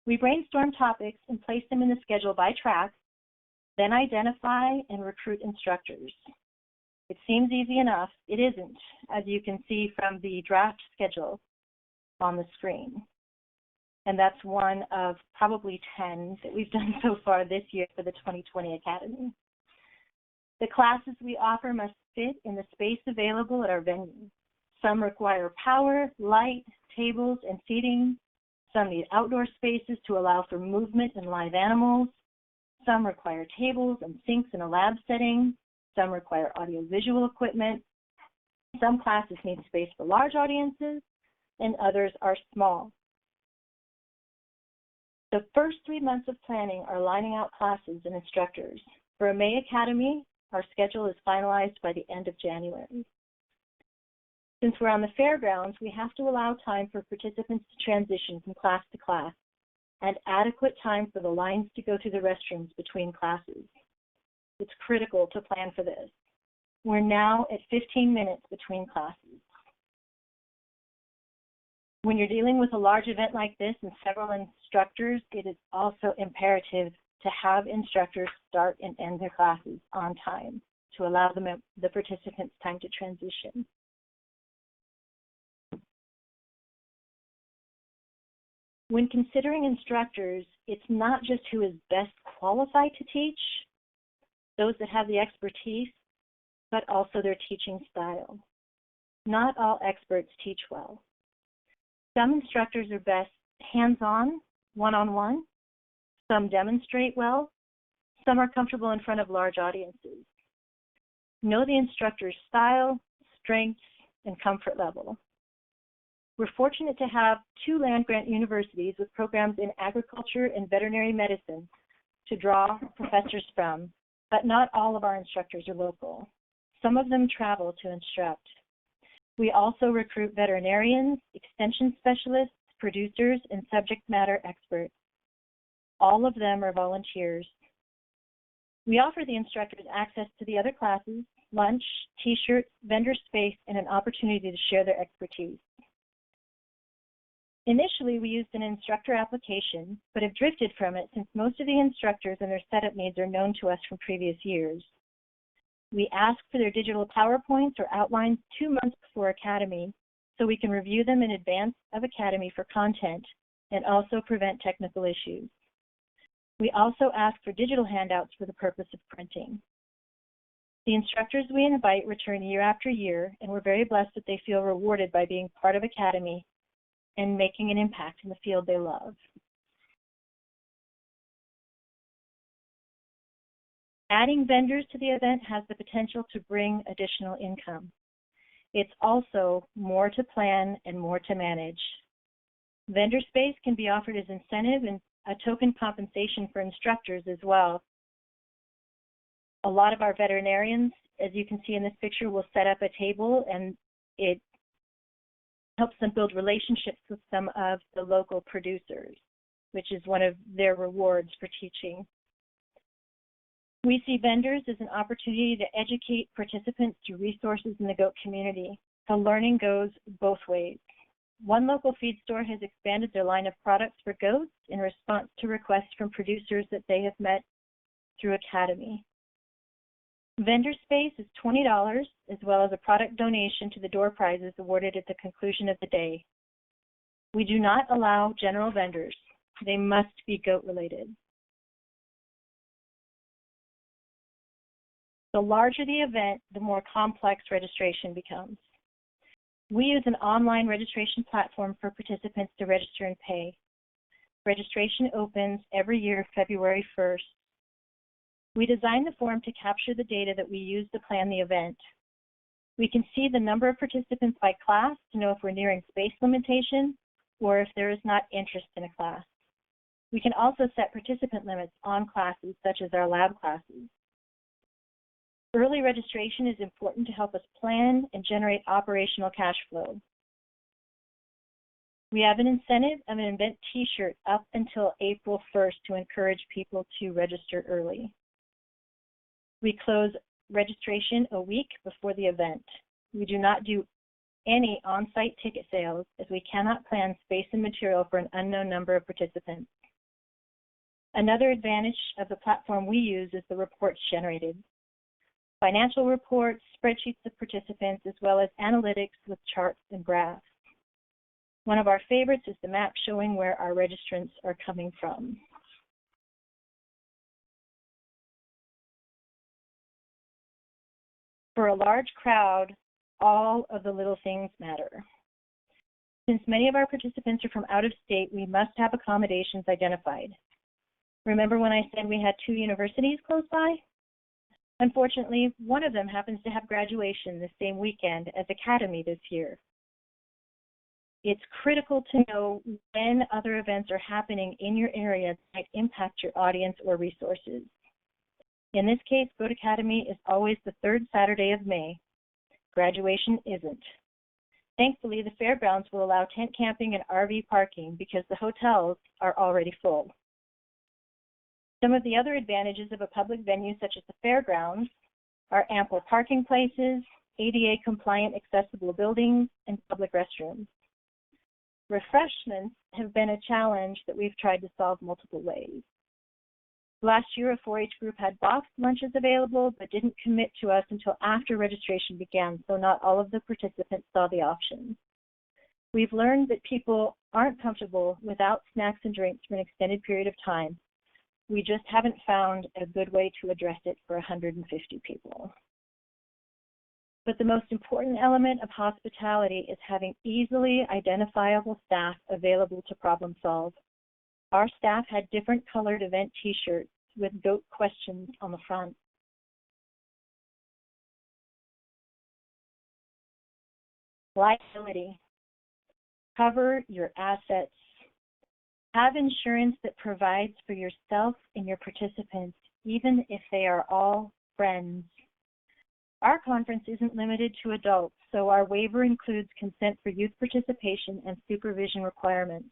We brainstorm topics and place them in the schedule by track, then identify and recruit instructors. It seems easy enough. It isn't, as you can see from the draft schedule on the screen. And that's one of probably 10 that we've done so far this year for the 2020 Academy. The classes we offer must fit in the space available at our venue. Some require power, light, tables, and seating. Some need outdoor spaces to allow for movement and live animals. Some require tables and sinks in a lab setting. Some require audiovisual equipment. Some classes need space for large audiences, and others are small. The first 3 months of planning are lining out classes and instructors. For a May Academy, our schedule is finalized by the end of January. Since we're on the fairgrounds, we have to allow time for participants to transition from class to class and adequate time for the lines to go to the restrooms between classes. It's critical to plan for this. We're now at 15 minutes between classes. When you're dealing with a large event like this and several instructors, it is also imperative to have instructors start and end their classes on time to allow the participants time to transition. When considering instructors, it's not just who is best qualified to teach, those that have the expertise, but also their teaching style. Not all experts teach well. Some instructors are best hands-on, one-on-one. Some demonstrate well. Some are comfortable in front of large audiences. Know the instructor's style, strengths, and comfort level. We're fortunate to have 2 land-grant universities with programs in agriculture and veterinary medicine to draw professors from, but not all of our instructors are local. Some of them travel to instruct. We also recruit veterinarians, extension specialists, producers, and subject matter experts. All of them are volunteers. We offer the instructors access to the other classes, lunch, t-shirts, vendor space, and an opportunity to share their expertise. Initially, we used an instructor application, but have drifted from it since most of the instructors and their setup needs are known to us from previous years. We ask for their digital PowerPoints or outlines 2 months before Academy, so we can review them in advance of Academy for content and also prevent technical issues. We also ask for digital handouts for the purpose of printing. The instructors we invite return year after year, and we're very blessed that they feel rewarded by being part of Academy and making an impact in the field they love. Adding vendors to the event has the potential to bring additional income. It's also more to plan and more to manage. Vendor space can be offered as incentive and a token compensation for instructors as well. A lot of our veterinarians, as you can see in this picture, will set up a table, and it helps them build relationships with some of the local producers, which is one of their rewards for teaching. We see vendors as an opportunity to educate participants through resources in the goat community. The learning goes both ways. One local feed store has expanded their line of products for goats in response to requests from producers that they have met through Academy. Vendor space is $20, as well as a product donation to the door prizes awarded at the conclusion of the day. We do not allow general vendors. They must be goat related. The larger the event, the more complex registration becomes. We use an online registration platform for participants to register and pay. Registration opens every year, February 1st. We designed the form to capture the data that we use to plan the event. We can see the number of participants by class to know if we're nearing space limitation or if there is not interest in a class. We can also set participant limits on classes, such as our lab classes. Early registration is important to help us plan and generate operational cash flow. We have an incentive of an event t-shirt up until April 1st to encourage people to register early. We close registration a week before the event. We do not do any on-site ticket sales, as we cannot plan space and material for an unknown number of participants. Another advantage of the platform we use is the reports generated. Financial reports, spreadsheets of participants, as well as analytics with charts and graphs. One of our favorites is the map showing where our registrants are coming from. For a large crowd, all of the little things matter. Since many of our participants are from out of state, we must have accommodations identified. Remember when I said we had 2 universities close by? Unfortunately, one of them happens to have graduation the same weekend as Academy this year. It's critical to know when other events are happening in your area that might impact your audience or resources. In this case, Goat Academy is always the 3rd Saturday of May. Graduation isn't. Thankfully, the fairgrounds will allow tent camping and RV parking because the hotels are already full. Some of the other advantages of a public venue such as the fairgrounds are ample parking places, ADA-compliant accessible buildings, and public restrooms. Refreshments have been a challenge that we've tried to solve multiple ways. Last year, a 4-H group had boxed lunches available, but didn't commit to us until after registration began, so not all of the participants saw the options. We've learned that people aren't comfortable without snacks and drinks for an extended period of time. We just haven't found a good way to address it for 150 people. But the most important element of hospitality is having easily identifiable staff available to problem solve. Our staff had different colored event t-shirts with goat questions on the front. Liability. Cover your assets. Have insurance that provides for yourself and your participants, even if they are all friends. Our conference isn't limited to adults, so our waiver includes consent for youth participation and supervision requirements.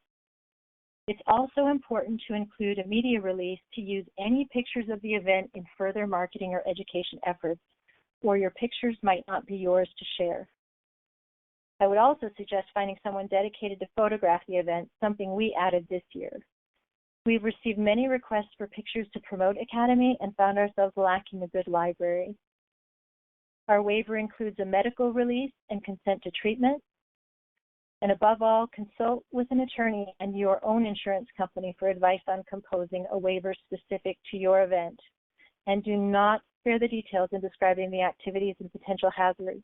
It's also important to include a media release to use any pictures of the event in further marketing or education efforts, or your pictures might not be yours to share. I would also suggest finding someone dedicated to photograph the event, something we added this year. We've received many requests for pictures to promote Academy and found ourselves lacking a good library. Our waiver includes a medical release and consent to treatment. And above all, consult with an attorney and your own insurance company for advice on composing a waiver specific to your event. And do not spare the details in describing the activities and potential hazards.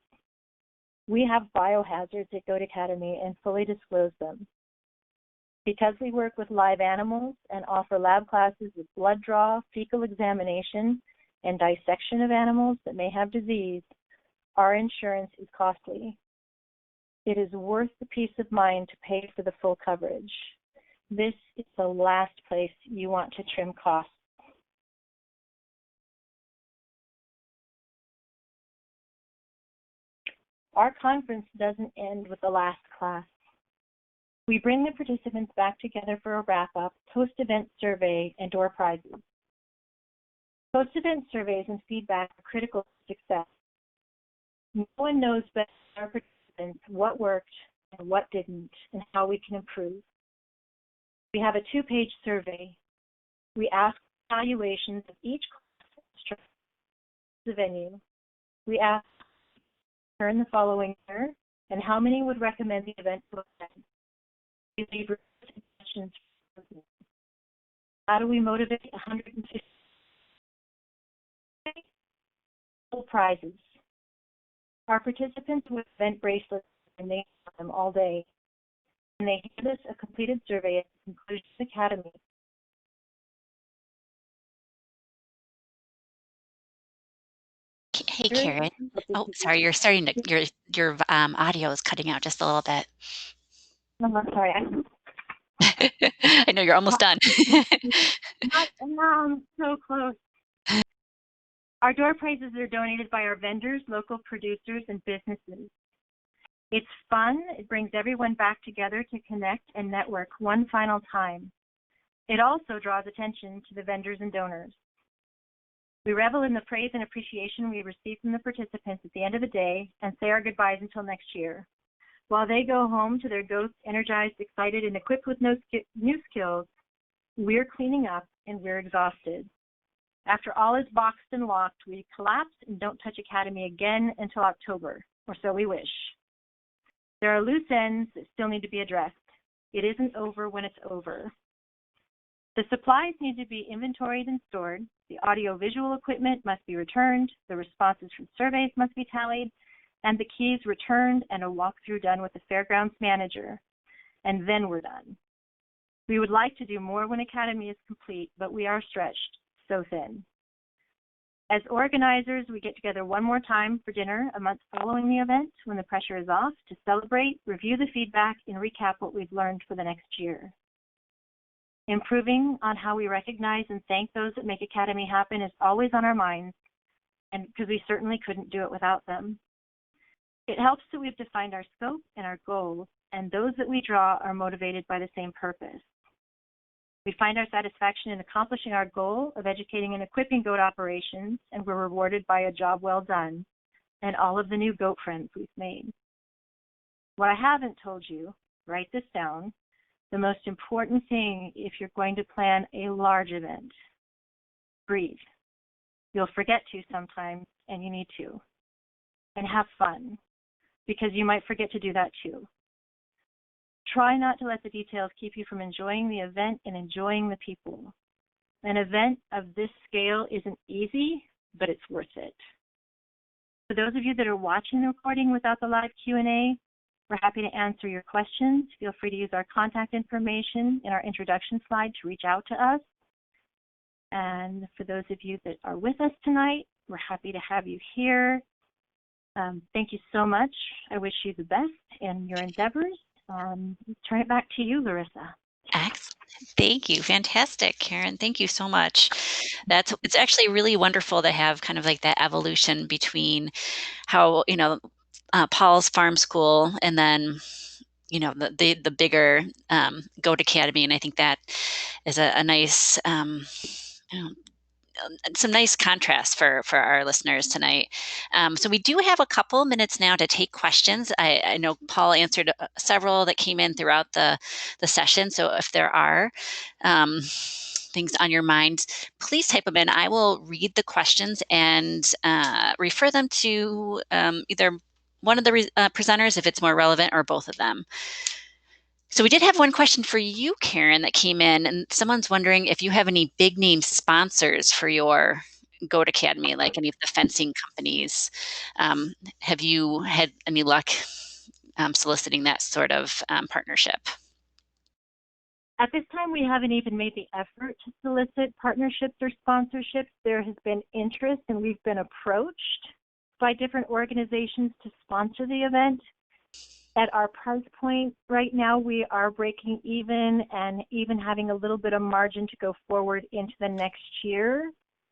We have biohazards at Goat Academy and fully disclose them. Because we work with live animals and offer lab classes with blood draw, fecal examination, and dissection of animals that may have disease, our insurance is costly. It is worth the peace of mind to pay for the full coverage. This is the last place you want to trim costs. Our conference doesn't end with the last class. We bring the participants back together for a wrap-up, post-event survey, and door prizes. Post-event surveys and feedback are critical to success. No one knows better than our participants what worked and what didn't, and how we can improve. We have a 2-page survey. We ask evaluations of each class the venue. We ask turn the following year, and how many would recommend the event to attend. We leave suggestions. How do we motivate 150 prizes? Our participants with event bracelets and they have them all day. And they hand us a completed survey at the conclusion of the academy. Hey, Karen. Oh, sorry, you're starting to, your audio is cutting out just a little bit. Oh, I'm sorry. I know you're almost done. I'm so close. Our door prizes are donated by our vendors, local producers, and businesses. It's fun. It brings everyone back together to connect and network one final time. It also draws attention to the vendors and donors. We revel in the praise and appreciation we receive from the participants at the end of the day and say our goodbyes until next year. While they go home to their goats energized, excited, and equipped with new skills, we're cleaning up and we're exhausted. After all is boxed and locked, we collapse and don't touch Academy again until October, or so we wish. There are loose ends that still need to be addressed. It isn't over when it's over. The supplies need to be inventoried and stored. The audio-visual equipment must be returned. The responses from surveys must be tallied, and the keys returned and a walkthrough done with the fairgrounds manager. And then we're done. We would like to do more when Academy is complete, but we are stretched so thin. As organizers, we get together one more time for dinner a month following the event when the pressure is off to celebrate, review the feedback, and recap what we've learned for the next year. Improving on how we recognize and thank those that make Academy happen is always on our minds, and because we certainly couldn't do it without them. It helps that we've defined our scope and our goals, and those that we draw are motivated by the same purpose. We find our satisfaction in accomplishing our goal of educating and equipping goat operations, and we're rewarded by a job well done and all of the new goat friends we've made. What I haven't told you, write this down, the most important thing if you're going to plan a large event, breathe. You'll forget to sometimes, and you need to. And have fun, because you might forget to do that too. Try not to let the details keep you from enjoying the event and enjoying the people. An event of this scale isn't easy, but it's worth it. For those of you that are watching the recording without the live Q&A, we're happy to answer your questions. Feel free to use our contact information in our introduction slide to reach out to us. And for those of you that are with us tonight, we're happy to have you here. Thank you so much. I wish you the best in your endeavors. Turn it back to you, Larissa. Excellent. Thank you. Fantastic, Karen. Thank you so much. It's actually really wonderful to have kind of like that evolution between how, Paul's farm school and then, the bigger Goat Academy. And I think that is a nice, some nice contrast for our listeners tonight. So we do have a couple minutes now to take questions. I know Paul answered several that came in throughout the session. So if there are things on your mind, please type them in. I will read the questions and refer them to either one of the presenters if it's more relevant, or both of them. So we did have one question for you, Karen, that came in, and someone's wondering if you have any big name sponsors for your Goat Academy, like any of the fencing companies. Have you had any luck soliciting that sort of partnership? At this time, we haven't even made the effort to solicit partnerships or sponsorships. There has been interest, and we've been approached by different organizations to sponsor the event. At our price point right now, we are breaking even and even having a little bit of margin to go forward into the next year.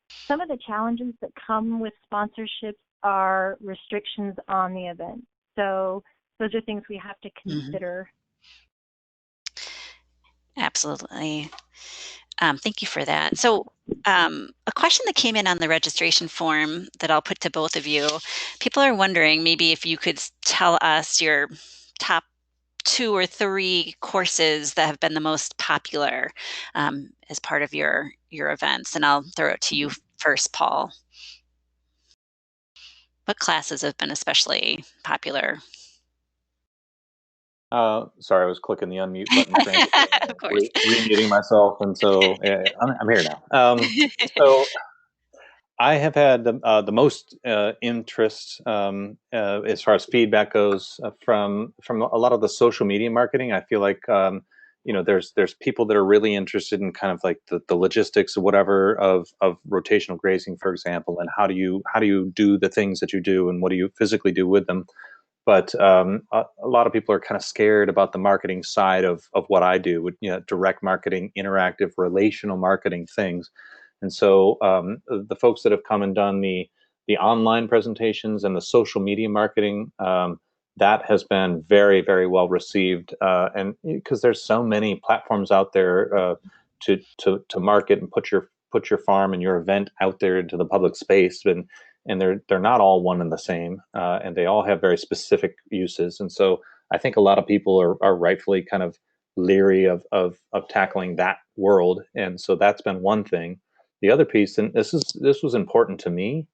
Some of the challenges that come with sponsorships are restrictions on the event. So those are things we have to consider. Absolutely. Thank you for that. So a question that came in on the registration form that I'll put to both of you, people are wondering maybe if you could tell us your top 2 or 3 courses that have been the most popular as part of your events. And I'll throw it to you first, Paul. What classes have been especially popular? Sorry, I was clicking the unmute button frantically, Of course. remuting myself, and so I'm here now. So I have had the most interest as far as feedback goes from a lot of the social media marketing. I feel like there's people that are really interested in kind of like the logistics or whatever of rotational grazing, for example, and how do you do the things that you do, and what do you physically do with them. But a lot of people are kind of scared about the marketing side of what I do, with direct marketing, interactive, relational marketing things. And so the folks that have come and done the online presentations and the social media marketing, that has been very, very well received. And because there's so many platforms out there to market and put your farm and your event out there into the public space, and they're not all one and the same, and they all have very specific uses. And so I think a lot of people are rightfully kind of leery of tackling that world. And so that's been one thing. The other piece, and this was important to me,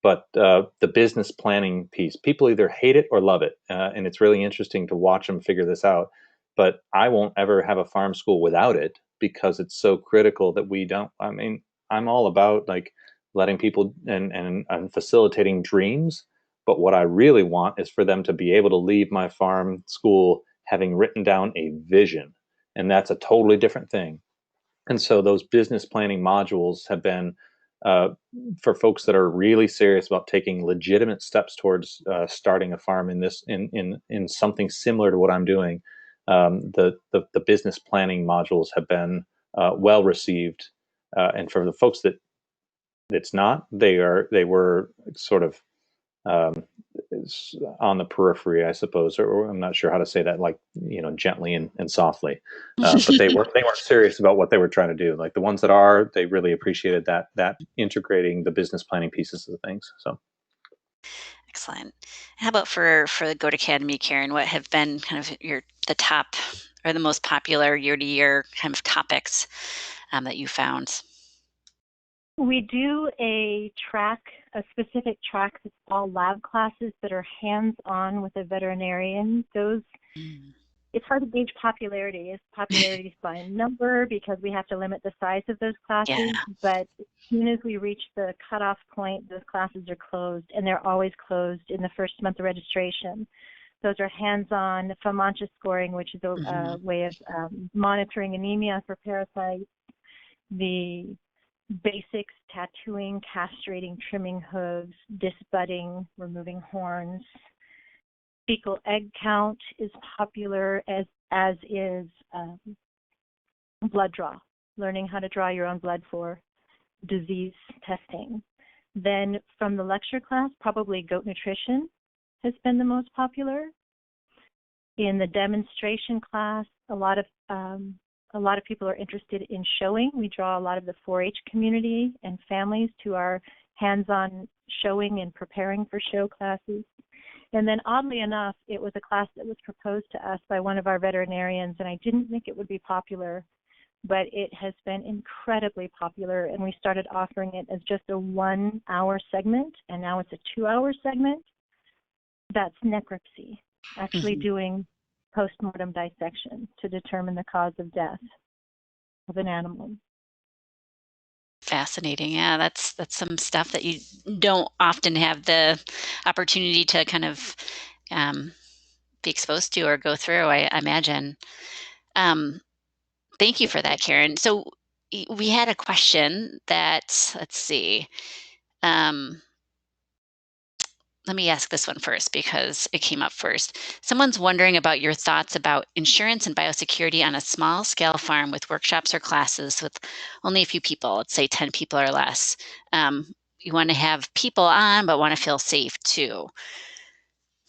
but the business planning piece, people either hate it or love it, and it's really interesting to watch them figure this out. But I won't ever have a farm school without it, because it's so critical that we don't. I mean, I'm all about like letting people and facilitating dreams. But what I really want is for them to be able to leave my farm school having written down a vision. And that's a totally different thing. And so those business planning modules have been uh, for folks that are really serious about taking legitimate steps towards starting a farm in something similar to what I'm doing. The business planning modules have been well received, and for the folks that it's not, they were sort of um, on the periphery, I suppose, or I'm not sure how to say that, like gently and softly. But they weren't serious about what they were trying to do. Like the ones that are, they really appreciated that integrating the business planning pieces of things. So Excellent. How about for the Goat Academy, Karen? What have been kind of the top or the most popular year-to-year kind of topics that you found? We do a specific track that's all lab classes that are hands-on with a veterinarian. It's hard to gauge popularity. Popularity is by number because we have to limit the size of those classes. Yeah. But as soon as we reach the cutoff point, those classes are closed, and they're always closed in the first month of registration. Those are hands-on FAMANCHA scoring, which is a way of monitoring anemia for parasites. The basics: tattooing, castrating, trimming hooves, disbudding, removing horns. Fecal egg count is popular, as is blood draw, learning how to draw your own blood for disease testing. Then from the lecture class, probably goat nutrition has been the most popular. In the demonstration class, a lot of people are interested in showing. We draw a lot of the 4-H community and families to our hands-on showing and preparing for show classes. And then oddly enough, it was a class that was proposed to us by one of our veterinarians, and I didn't think it would be popular, but it has been incredibly popular, and we started offering it as just a 1-hour segment, and now it's a 2-hour segment. That's necropsy, actually doing post-mortem dissection to determine the cause of death of an animal. Fascinating. Yeah, that's some stuff that you don't often have the opportunity to kind of be exposed to or go through, I imagine. Thank you for that, Karen. So we had a question that, let's see. Let me ask this one first because it came up first. Someone's wondering about your thoughts about insurance and biosecurity on a small scale farm with workshops or classes with only a few people, let's say 10 people or less. You want to have people on, but want to feel safe too.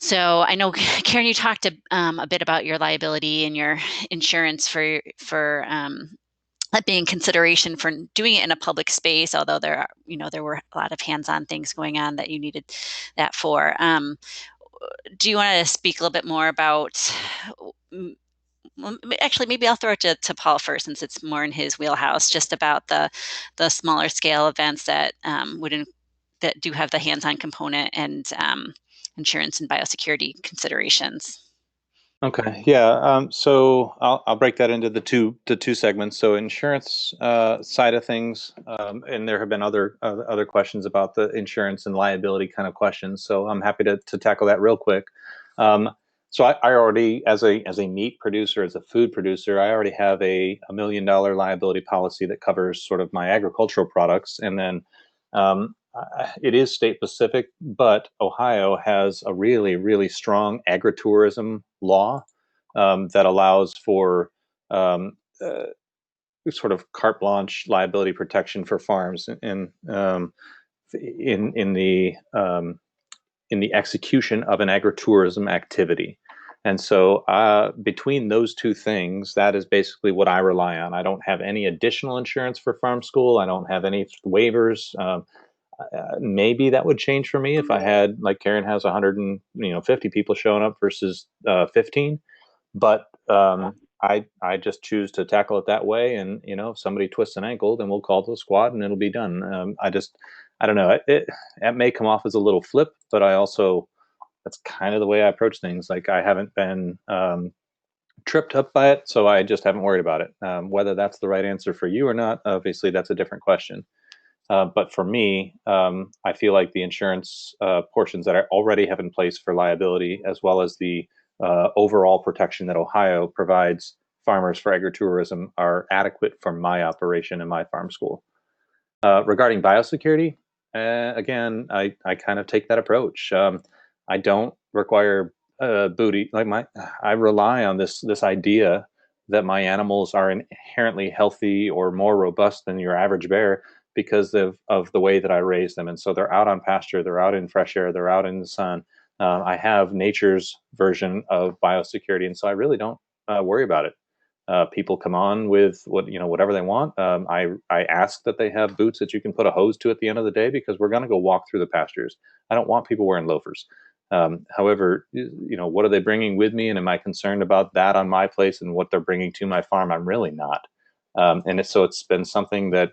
So I know, Karen, you talked a bit about your liability and your insurance for that being consideration for doing it in a public space, although there were a lot of hands-on things going on that you needed that for. Do you want to speak a little bit more about, well, actually, maybe I'll throw it to Paul first, since it's more in his wheelhouse, just about the smaller scale events that that do have the hands-on component and insurance and biosecurity considerations. Okay, yeah. So I'll break that into the two segments. So insurance side of things, and there have been other questions about the insurance and liability kind of questions. So I'm happy to tackle that real quick. Um, so I already, as a meat producer, as a food producer, I already have a $1 million liability policy that covers sort of my agricultural products, and then it is state specific, but Ohio has a really, really strong agritourism law that allows for um, uh, sort of carte blanche liability protection for farms in in the execution of an agritourism activity. And so, between those two things, that is basically what I rely on. I don't have any additional insurance for farm school. I don't have any waivers. Maybe that would change for me if I had, like Karen has, 150 people showing up versus 15. But I just choose to tackle it that way. And if somebody twists an ankle, then we'll call the squad and it'll be done. I don't know. It may come off as a little flip, but I also, that's kind of the way I approach things. Like, I haven't been tripped up by it, so I just haven't worried about it. Whether that's the right answer for you or not, obviously that's a different question. But for me, I feel like the insurance portions that I already have in place for liability, as well as the overall protection that Ohio provides farmers for agritourism, are adequate for my operation and my farm school. Regarding biosecurity, again, I kind of take that approach. I don't require booty. I rely on this idea that my animals are inherently healthy or more robust than your average bear because of the way that I raise them. And so they're out on pasture, they're out in fresh air, they're out in the sun. I have nature's version of biosecurity, and so I really don't worry about it. People come on with whatever they want. I ask that they have boots that you can put a hose to at the end of the day, because we're going to go walk through the pastures. I don't want people wearing loafers. However, what are they bringing with me, and am I concerned about that on my place and what they're bringing to my farm? I'm really not. So it's been something that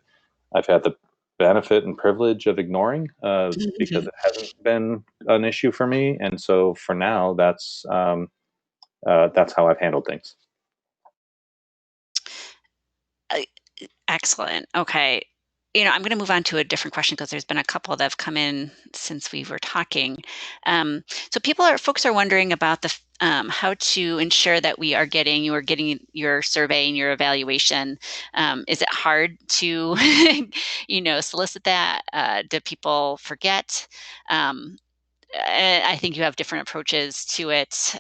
I've had the benefit and privilege of ignoring because it hasn't been an issue for me. And so for now, that's how I've handled things. Excellent. Okay. I'm going to move on to a different question, because there's been a couple that have come in since we were talking. So folks are wondering about how to ensure that you are getting your survey and your evaluation. Is it hard to, solicit that? Do people forget? I think you have different approaches to it.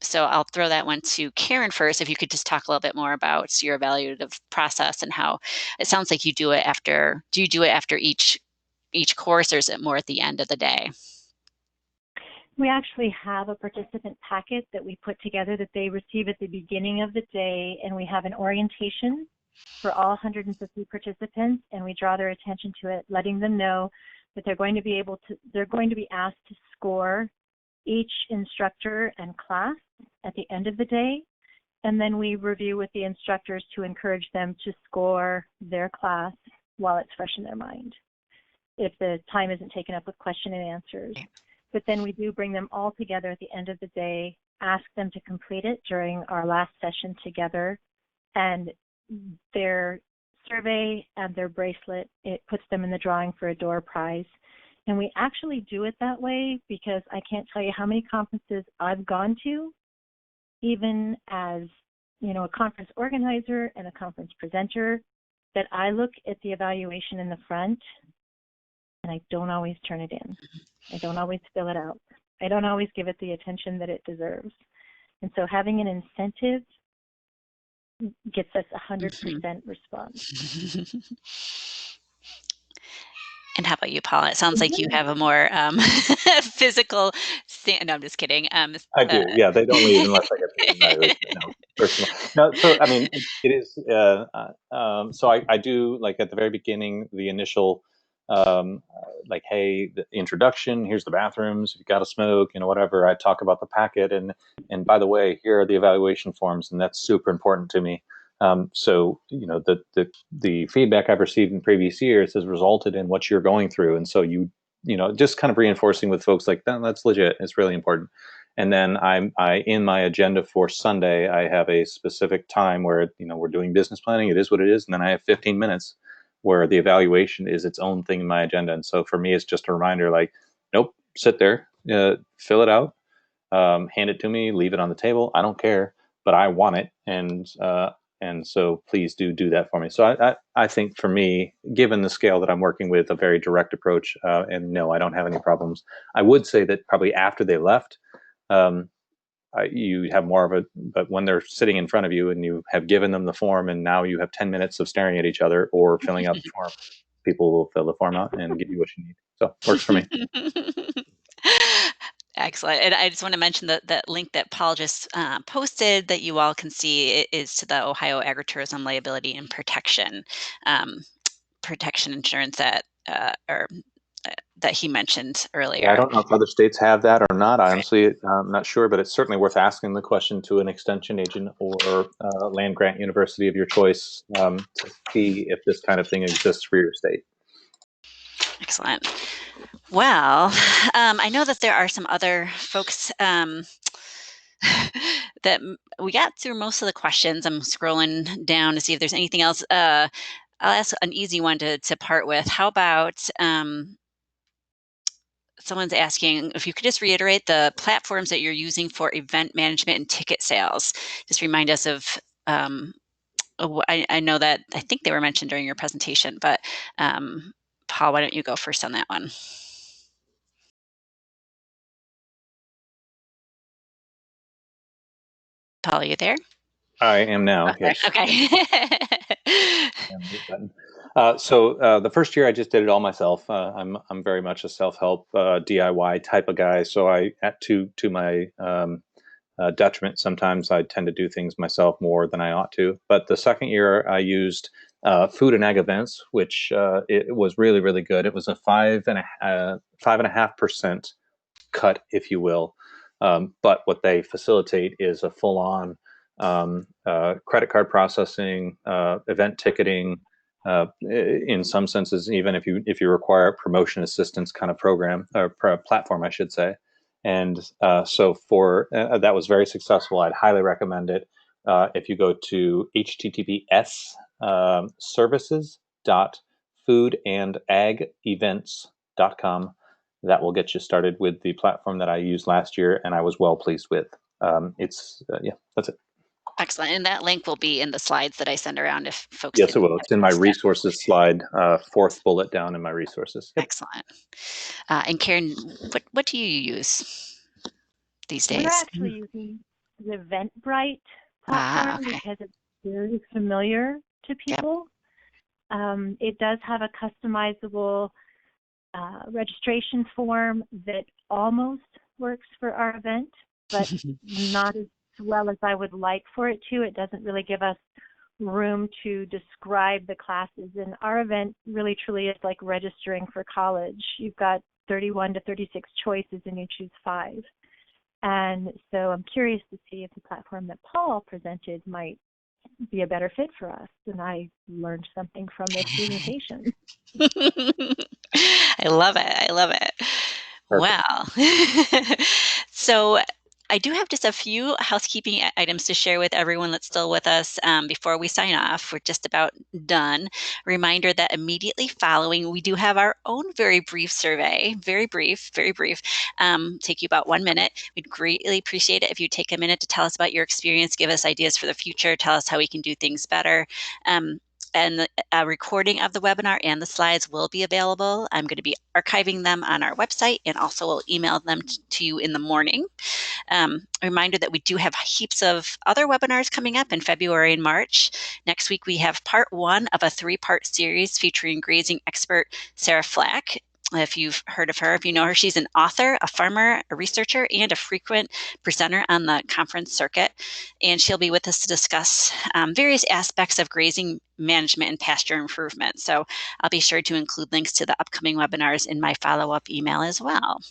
So I'll throw that one to Karen first. If you could just talk a little bit more about your evaluative process and how it sounds like you do it after. Do you do it after each course, or is it more at the end of the day? We actually have a participant packet that we put together that they receive at the beginning of the day, and we have an orientation for all 150 participants, and we draw their attention to it, letting them know that they're going to be asked to score each instructor and class at the end of the day, and then we review with the instructors to encourage them to score their class while it's fresh in their mind, if the time isn't taken up with question and answers. But then we do bring them all together at the end of the day, ask them to complete it during our last session together, and their survey and their bracelet, it puts them in the drawing for a door prize. And we actually do it that way because I can't tell you how many conferences I've gone to, even as a conference organizer and a conference presenter, that I look at the evaluation in the front and I don't always turn it in. I don't always fill it out. I don't always give it the attention that it deserves. And so having an incentive gets us 100% response. And how about you, Paula? It sounds like you have a more physical No, I'm just kidding. I do. Yeah, they don't leave unless I get the evaluation. No, first of all. No, so I mean, it is. So I do, like, at the very beginning, the initial, like, hey, the introduction. Here's the bathrooms. If you got to smoke, whatever. I talk about the packet, and by the way, here are the evaluation forms, and that's super important to me. So the feedback I've received in previous years has resulted in what you're going through, and so just kind of reinforcing with folks like that. That's legit. It's really important. And then I in my agenda for Sunday, I have a specific time where we're doing business planning. It is what it is, and then I have 15 minutes where the evaluation is its own thing in my agenda. And so for me, it's just a reminder, like, nope, sit there, fill it out, hand it to me, leave it on the table. I don't care, but I want it, and so please do that for me. So I think for me, given the scale that I'm working with, a very direct approach, and no, I don't have any problems. I would say that probably after they left, um, you have more of but when they're sitting in front of you and you have given them the form and now you have 10 minutes of staring at each other or filling out the form, people will fill the form out and give you what you need. So works for me. Excellent. And I just want to mention that link that Paul just posted that you all can see is to the Ohio Agritourism Liability and Protection Insurance that that he mentioned earlier. Yeah, I don't know if other states have that or not. I honestly, I'm not sure, but it's certainly worth asking the question to an extension agent or land grant university of your choice, to see if this kind of thing exists for your state. Excellent. Well, I know that there are some other folks that we got through most of the questions. I'm scrolling down to see if there's anything else. I'll ask an easy one to part with. How about someone's asking if you could just reiterate the platforms that you're using for event management and ticket sales. Just remind us of. I know that I think they were mentioned during your presentation, but Paul, why don't you go first on that one? Paul, are you there? I am now. Yes. Okay. So the first year I just did it all myself. I'm very much a self-help DIY type of guy. So to my detriment, sometimes I tend to do things myself more than I ought to. But the second year I used Food and Ag Events, which it was really, really good. It was a 5.5% cut, if you will. But what they facilitate is a full-on credit card processing, event ticketing, in some senses, even if you require promotion assistance kind of program or platform, I should say. And so that was very successful. I'd highly recommend it. If you go to https services.foodandagevents.com, that will get you started with the platform that I used last year, and I was well pleased with. That's it. Excellent. And that link will be in the slides that I send around if folks Yes, it will. It's in my resources slide, fourth bullet down in my resources. Yep. Excellent. And Karen, what do you use these days? We're actually using the Eventbrite platform because it's very familiar to people. Yep. It does have a customizable registration form that almost works for our event, but not as well as I would like for it to. It doesn't really give us room to describe the classes, and our event really truly is like registering for college. You've got 31 to 36 choices and you choose 5. And so I'm curious to see if the platform that Paul presented might be a better fit for us, and I learned something from this presentation. I love it. Perfect. Wow. So I do have just a few housekeeping items to share with everyone that's still with us before we sign off. We're just about done. Reminder that immediately following, we do have our own very brief survey, very brief, take you about 1 minute. We'd greatly appreciate it if you take a minute to tell us about your experience, give us ideas for the future, tell us how we can do things better. And a recording of the webinar and the slides will be available. I'm going to be archiving them on our website, and also will email them to you in the morning. A reminder that we do have heaps of other webinars coming up in February and March. Next week, we have part 1 of a 3-part series featuring grazing expert Sarah Flack. if you've heard of her, if you know her, she's an author, a farmer, a researcher, and a frequent presenter on the conference circuit. And she'll be with us to discuss various aspects of grazing management and pasture improvement. So I'll be sure to include links to the upcoming webinars in my follow-up email as well.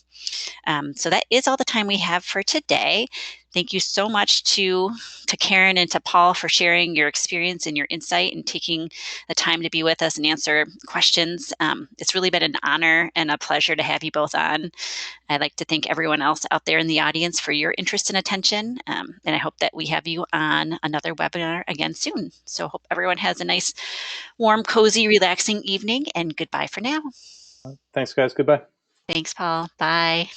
So that is all the time we have for today. Thank you so much to Karen and to Paul for sharing your experience and your insight and taking the time to be with us and answer questions. It's really been an honor and a pleasure to have you both on. I'd like to thank everyone else out there in the audience for your interest and attention. And I hope that we have you on another webinar again soon. So hope everyone has a nice, warm, cozy, relaxing evening, and goodbye for now. Thanks, guys. Goodbye. Thanks, Paul. Bye.